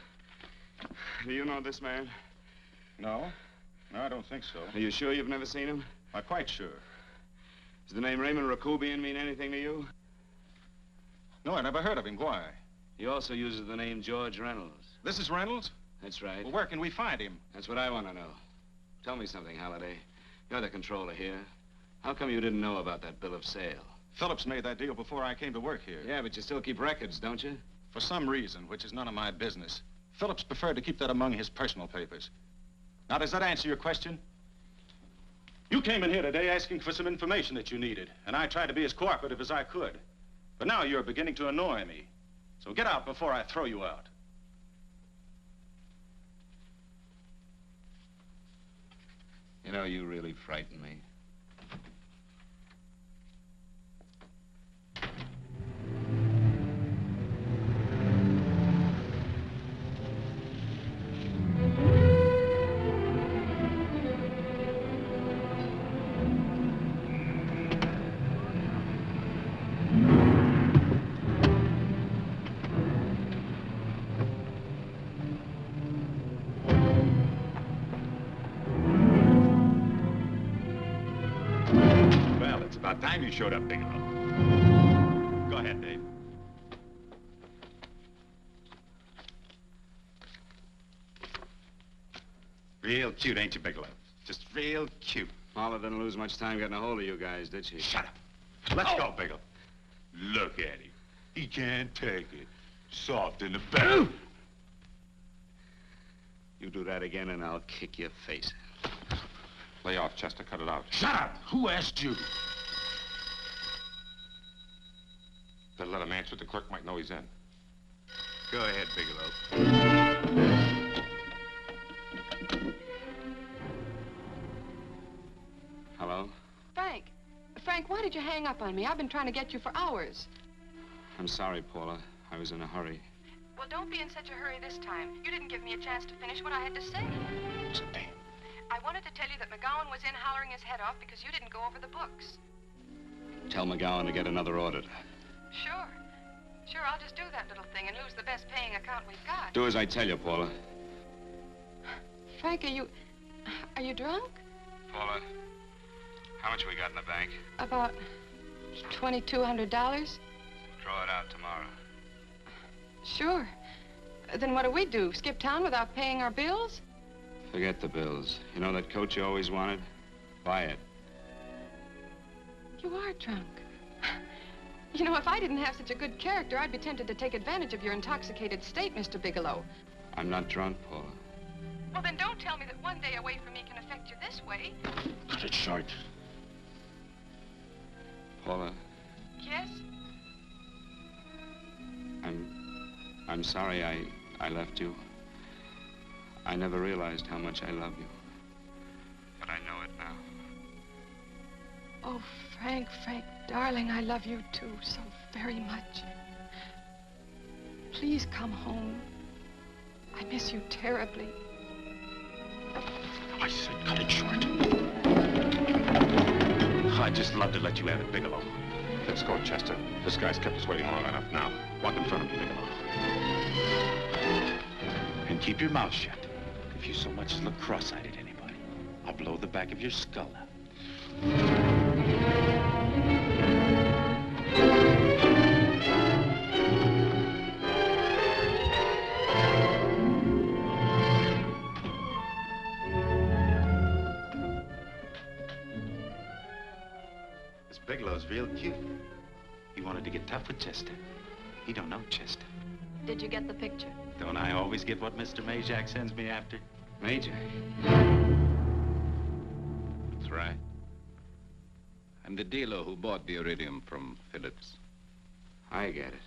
Do you know this man? No. No, I don't think so. Are you sure you've never seen him? I'm quite sure. Does the name Raymond Rakubian mean anything to you? No, I never heard of him. Why? He also uses the name George Reynolds. This is Reynolds? That's right. Well, where can we find him? That's what I want to know. Tell me something, Halliday. You're the controller here. How come you didn't know about that bill of sale? Phillips made that deal before I came to work here. Yeah, but you still keep records, don't you? For some reason, which is none of my business, Phillips preferred to keep that among his personal papers. Now, does that answer your question? You came in here today asking for some information that you needed, and I tried to be as cooperative as I could. But now you're beginning to annoy me. So get out before I throw you out. You know, you really frighten me. about time you showed up, Bigelow. Go ahead, Dave. Real cute, ain't you, Bigelow? Just real cute. Paula didn't lose much time getting a hold of you guys, did she? Shut up. Let's go, Bigelow. Look at him. He can't take it. Soft in the back. You do that again and I'll kick your face. Lay off, Chester. Cut it out. Shut up! Who asked you? Better let him answer. The clerk might know he's in. Go ahead, Bigelow. Hello? Frank. Frank, why did you hang up on me? I've been trying to get you for hours. I'm sorry, Paula. I was in a hurry. Well, don't be in such a hurry this time. You didn't give me a chance to finish what I had to say. I wanted to tell you that McGowan was in hollering his head off because you didn't go over the books. Tell McGowan to get another auditor. Sure. Sure, I'll just do that little thing and lose the best paying account we've got. Do as I tell you, Paula. Frank, are you drunk? Paula, how much we got in the bank? About $2,200. Draw it out tomorrow. Sure. Then what do? Skip town without paying our bills? Forget the bills. You know that coat you always wanted? Buy it. You are drunk. You know, if I didn't have such a good character, I'd be tempted to take advantage of your intoxicated state, Mr. Bigelow. I'm not drunk, Paula. Well, then don't tell me that one day away from me can affect you this way. Cut it short. Paula, Yes? I'm sorry I left you. I never realized how much I love you. But I know it now. Oh, Frank, darling, I love you too so very much. Please come home. I miss you terribly. I said cut it short. I'd just love to let you have it, Bigelow. Let's go, Chester. This guy's kept us waiting long enough now. Walk in front of me, Bigelow. And keep your mouth shut. If you so much as look cross-eyed at anybody, I'll blow the back of your skull out. This Bigelow's real cute. He wanted to get tough with Chester. He don't know Chester. Did you get the picture? Don't I always get what Mr. Majak sends me after? Majak? That's right. I'm the dealer who bought the iridium from Phillips. I get it.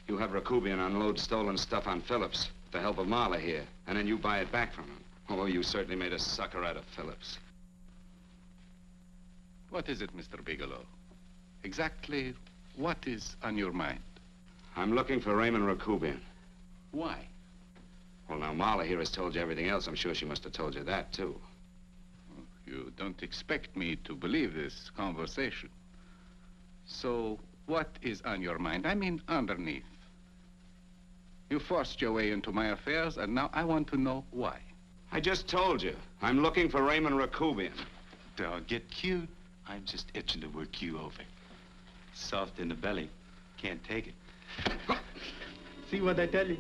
You have Rakubian unload stolen stuff on Phillips with the help of Marla here, and then you buy it back from him. Oh, you certainly made a sucker out of Phillips. What is it, Mr. Bigelow? Exactly what is on your mind? I'm looking for Raymond Rakubian. Why? Well, now, Marla here has told you everything else. I'm sure she must have told you that, too. You don't expect me to believe this conversation. So, what is on your mind? I mean, underneath. You forced your way into my affairs, and now I want to know why. I just told you. I'm looking for Raymond Rakubian. Don't get cute. I'm just itching to work you over. Soft in the belly. Can't take it. See what I tell you?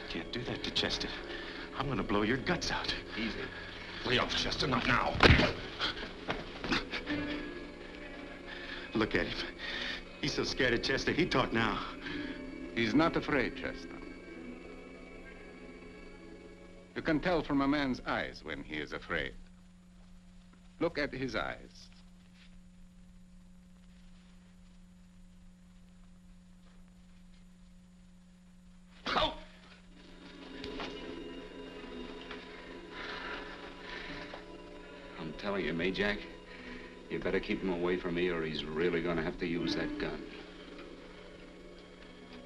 Can't do that to Chester. I'm gonna blow your guts out. Easy. Lay off, Chester, not now. Look at him. He's so scared of Chester, he talk now. He's not afraid, Chester. You can tell from a man's eyes when he is afraid. Look at his eyes. Oh! I'm telling you, Majak, you better keep him away from me or he's really gonna have to use that gun.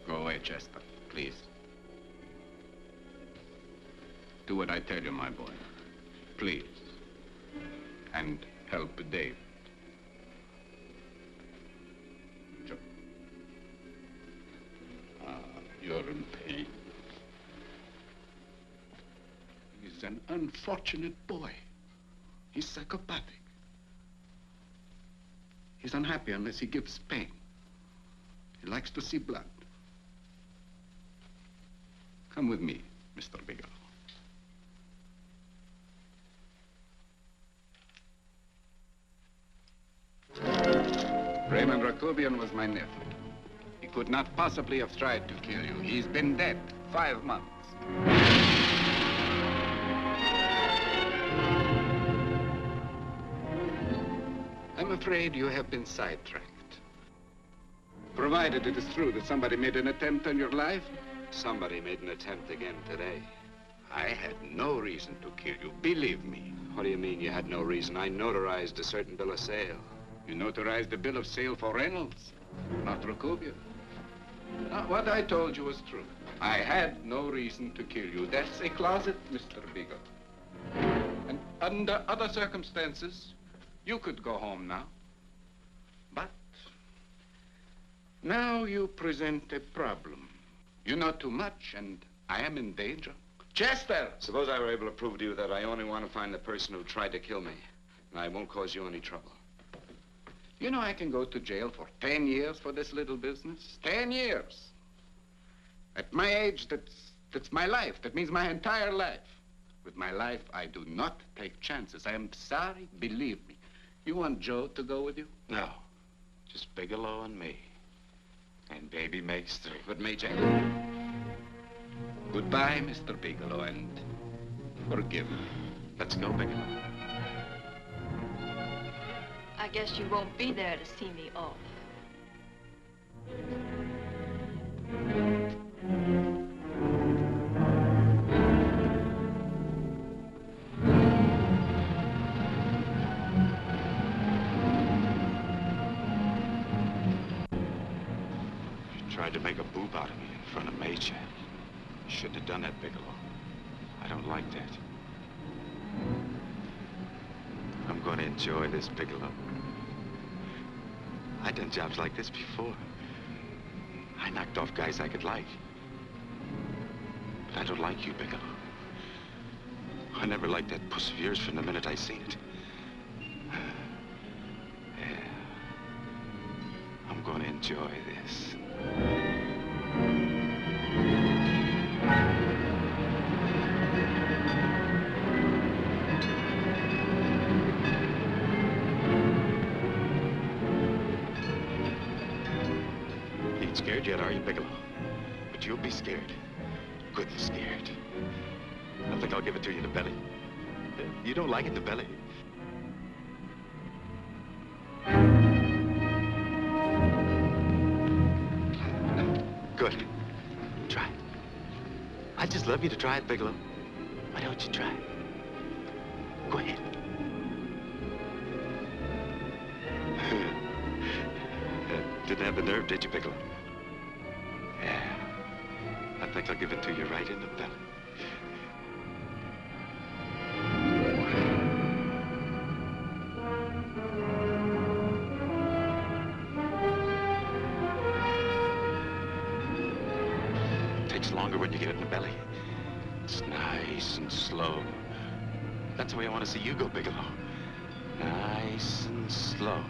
Go away, Chester, please. Do what I tell you, my boy. Please. And help Dave. unfortunate boy. He's psychopathic. He's unhappy unless he gives pain. He likes to see blood. Come with me, Mr. Bigelow. Raymond Rakubian was my nephew. He could not possibly have tried to kill you. He's been dead 5 months. I'm afraid you have been sidetracked. Provided it is true that somebody made an attempt on your life. Somebody made an attempt again today. I had no reason to kill you, believe me. What do you mean you had no reason? I notarized a certain bill of sale. You notarized the bill of sale for Reynolds, not Rakubian. What I told you was true. I had no reason to kill you. That's a closet, Mr. Bigelow. And under other circumstances, you could go home now. But now you present a problem. You know too much, and I am in danger. Chester! Suppose I were able to prove to you that I only want to find the person who tried to kill me, and I won't cause you any trouble. You know I can go to jail for 10 years for this little business. 10 years. At my age, that's my life. That means my entire life. With my life, I do not take chances. I am sorry, believe me. You want Joe to go with you? No. Just Bigelow and me. And baby makes 3. But me, Jack. Goodbye, Mr. Bigelow, and forgive me. Let's go, Bigelow. I guess you won't be there to see me off. You tried to make a boob out of me in front of Maycheck. You shouldn't have done that, Bigelow. I don't like that. I'm going to enjoy this, Bigelow. I've done jobs like this before. I knocked off guys I could like. But I don't like you, Bigelow. I never liked that puss of yours from the minute I seen it. Yeah. I'm going to enjoy this. Scared yet, are you, Bigelow? But you'll be scared. Good and scared. I think I'll give it to you in the belly. You don't like it in the belly? Good. Try it. I'd just love you to try it, Bigelow. Why don't you try it? Go ahead. Didn't have the nerve, did you, Bigelow? Yeah. I think I'll give it to you right in the belly. It takes longer when you get it in the belly. It's nice and slow. That's the way I want to see you go, Bigelow. Nice and slow.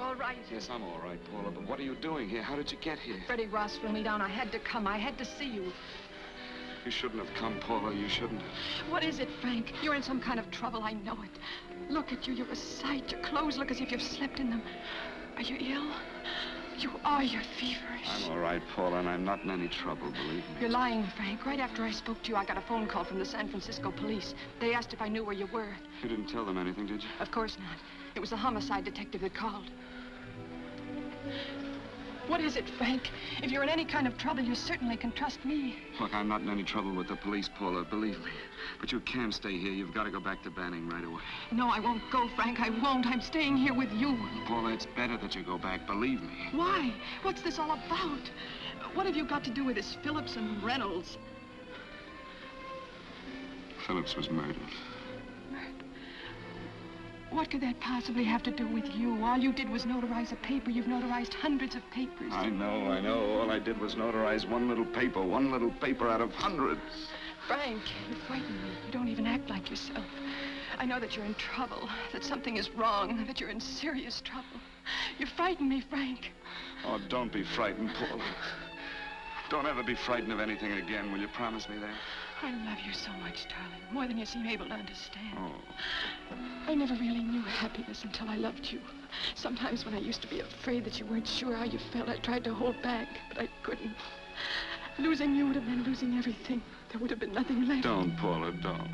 all right? Yes, I'm all right, Paula, but what are you doing here? How did you get here? Freddie Ross threw me down. I had to come. I had to see you. You shouldn't have come, Paula. You shouldn't have. What is it, Frank? You're in some kind of trouble. I know it. Look at you. You're a sight. Your clothes look as if you've slept in them. Are you ill? You are. You're feverish. I'm all right, Paula, and I'm not in any trouble, believe me. You're lying, Frank. Right after I spoke to you, I got a phone call from the San Francisco police. They asked if I knew where you were. You didn't tell them anything, did you? Of course not. It was the homicide detective that called. What is it, Frank? If you're in any kind of trouble, you certainly can trust me. Look, I'm not in any trouble with the police, Paula, believe me. But you can't stay here. You've got to go back to Banning right away. No, I won't go, Frank. I won't. I'm staying here with you. Paula, it's better that you go back, believe me. Why? What's this all about? What have you got to do with this Phillips and Reynolds? Phillips was murdered. What could that possibly have to do with you? All you did was notarize a paper. You've notarized hundreds of papers. I know. All I did was notarize one little paper out of hundreds. Frank, you frighten me. You don't even act like yourself. I know that you're in trouble, that something is wrong, that you're in serious trouble. You frighten me, Frank. Oh, don't be frightened, Paula. Don't ever be frightened of anything again. Will you promise me that? I love you so much, darling, more than you seem able to understand. Oh. I never really knew happiness until I loved you. Sometimes when I used to be afraid that you weren't sure how you felt, I tried to hold back, but I couldn't. Losing you would have been losing everything. There would have been nothing left. Don't, Paula, don't.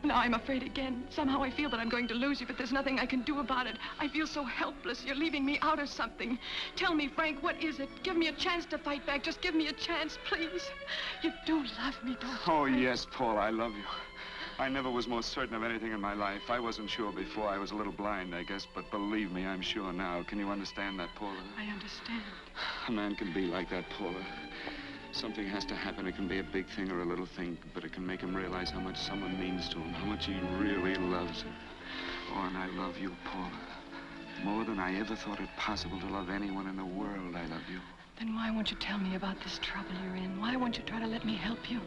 Now I'm afraid again. Somehow I feel that I'm going to lose you, but there's nothing I can do about it. I feel so helpless. You're leaving me out of something. Tell me, Frank, what is it? Give me a chance to fight back. Just give me a chance, please. You do love me, don't you? Oh, yes, Paula, I love you. I never was more certain of anything in my life. I wasn't sure before. I was a little blind, I guess, but believe me, I'm sure now. Can you understand that, Paula? I understand. A man can be like that, Paula. Something has to happen. It can be a big thing or a little thing, but it can make him realize how much someone means to him, how much he really loves her. Oh, and I love you, Paula. More than I ever thought it possible to love anyone in the world, I love you. Then why won't you tell me about this trouble you're in? Why won't you try to let me help you?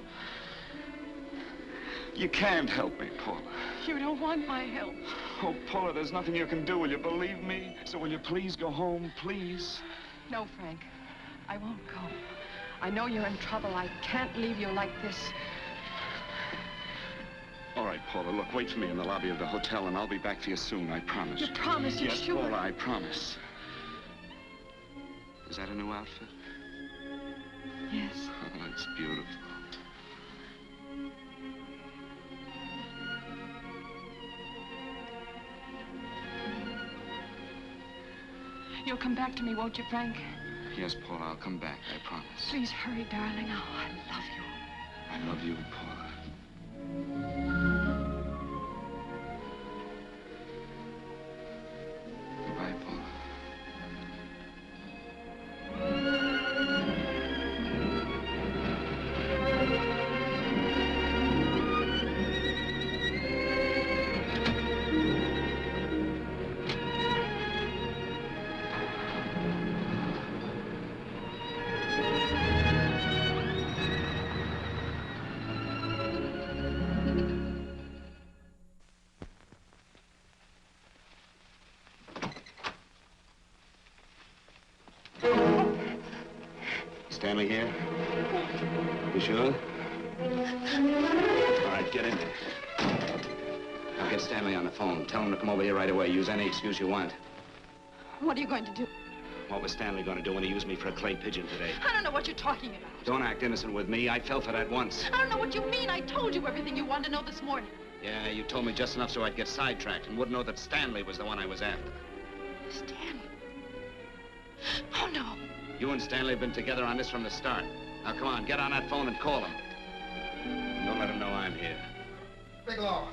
You can't help me, Paula. You don't want my help. Oh, Paula, there's nothing you can do. Will you believe me? So will you please go home, please? No, Frank. I won't go. I know you're in trouble. I can't leave you like this. All right, Paula, look, wait for me in the lobby of the hotel, and I'll be back for you soon, I promise. You promise? You're yes, sure? Paula, I promise. Is that a new outfit? Yes. Oh, it's beautiful. You'll come back to me, won't you, Frank? Yes, Paula, I'll come back, I promise. Please hurry, darling. Oh, I love you. I love you, Paula. Goodbye, Paula. Stanley here? You sure? All right, get in there. I'll get Stanley on the phone. Tell him to come over here right away. Use any excuse you want. What are you going to do? What was Stanley going to do when he used me for a clay pigeon today? I don't know what you're talking about. Don't act innocent with me. I fell for that once. I don't know what you mean. I told you everything you wanted to know this morning. Yeah, you told me just enough so I'd get sidetracked and wouldn't know that Stanley was the one I was after. Stanley? Oh, no. You and Stanley have been together on this from the start. Now, come on, get on that phone and call him. Don't let him know I'm here. Bigelow.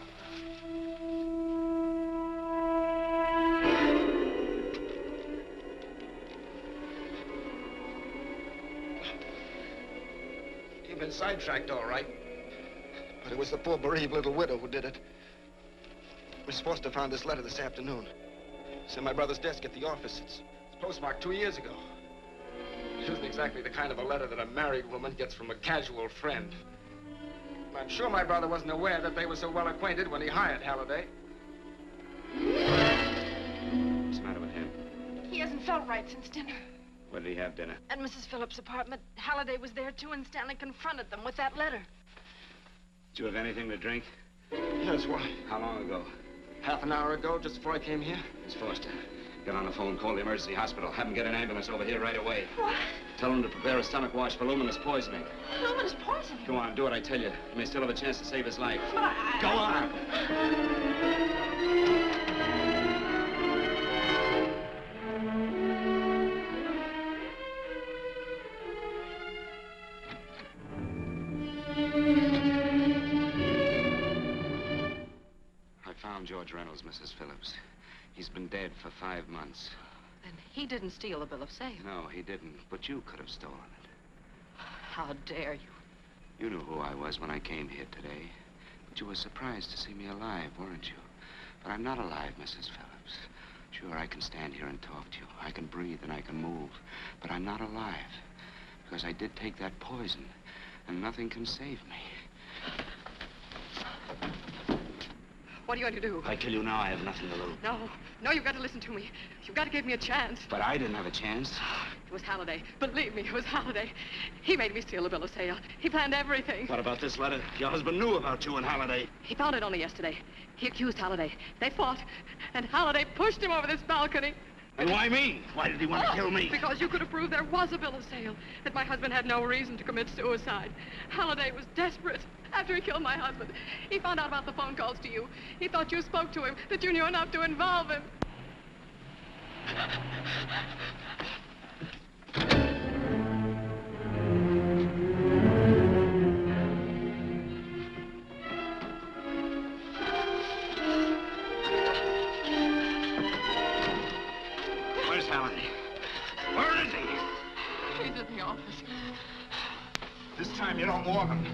You've been sidetracked, all right. But it was the poor bereaved little widow who did it. Miss Foster found this letter this afternoon. It's in my brother's desk at the office. It's postmarked 2 years ago. It isn't exactly the kind of a letter that a married woman gets from a casual friend. I'm sure my brother wasn't aware that they were so well acquainted when he hired Halliday. What's the matter with him? hadn't felt right since dinner. Where did he have dinner? At Mrs. Phillips' apartment. Halliday was there, too, and Stanley confronted them with that letter. Did you have anything to drink? Yes, why? How long ago? Half an hour ago, just before I came here. Miss Foster, get on the phone, call the emergency hospital. Have them get an ambulance over here right away. What? Tell them to prepare a stomach wash for luminous poisoning. Luminous poisoning? Go on, do what I tell you. You may still have a chance to save his life. But Go on! I found George Reynolds, Mrs. Phillips. He's been dead for 5 months. Then he didn't steal the bill of sale. No, he didn't. But you could have stolen it. How dare you? You knew who I was when I came here today. But you were surprised to see me alive, weren't you? But I'm not alive, Mrs. Phillips. Sure, I can stand here and talk to you. I can breathe and I can move. But I'm not alive. Because I did take that poison. And nothing can save me. What are you going to do? I tell you now, I have nothing to lose. No, you've got to listen to me. You've got to give me a chance. But I didn't have a chance. It was Halliday. Believe me, it was Halliday. He made me steal the bill of sale. He planned everything. What about this letter? Your husband knew about you and Halliday. He found it only yesterday. He accused Halliday. They fought, and Halliday pushed him over this balcony. And why me? Why did he want to kill me? Because you could have proved there was a bill of sale, that my husband had no reason to commit suicide. Halliday was desperate. After he killed my husband, he found out about the phone calls to you. He thought you spoke to him, that you knew enough to involve him. Where's Halliday? Where is he? He's in the office. This time you don't warn him.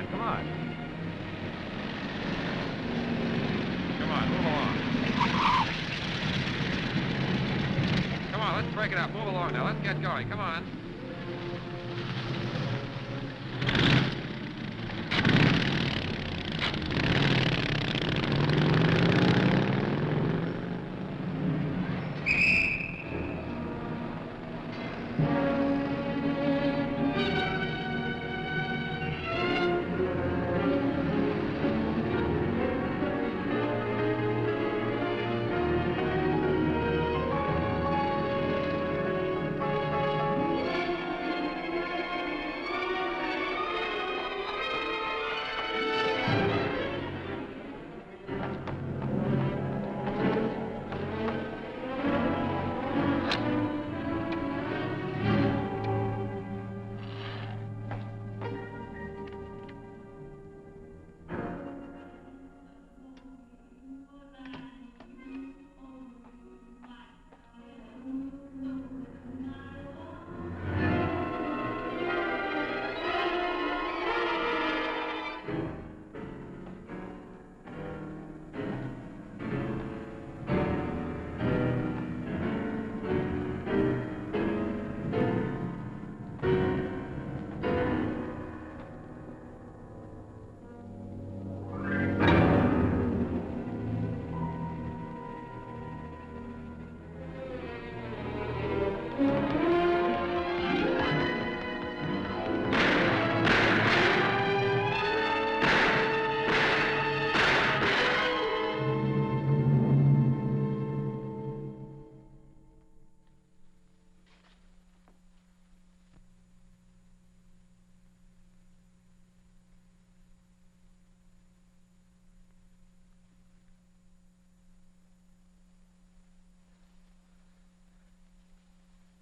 on, come on. Come on, move along. Come on, let's break it up. Move along now. Let's get going. Come on.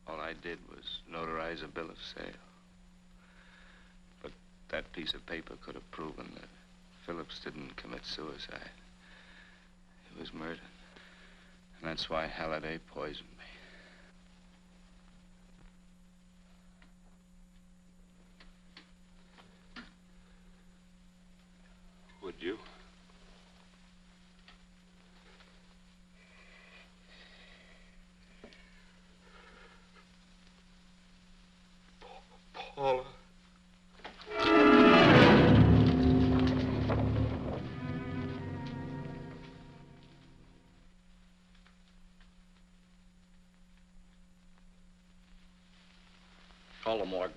All I did was notarize a bill of sale. But that piece of paper could have proven that Phillips didn't commit suicide. He was murdered. And that's why Halliday poisoned me. Would you? Paula. Call the morgue.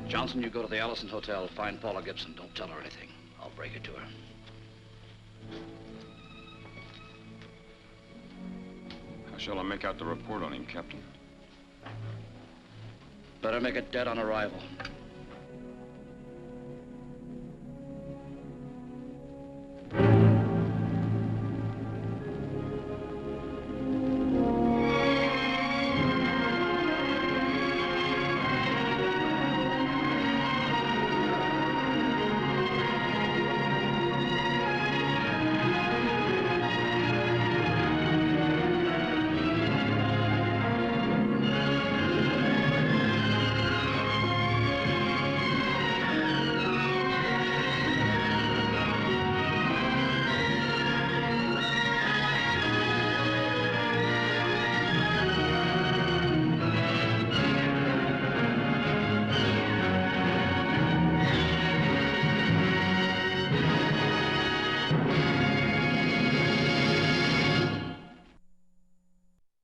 Johnson, you go to the Allison Hotel, find Paula Gibson. Don't tell her anything. I'll break it to her. How shall I make out the report on him, Captain? Better make it dead on arrival.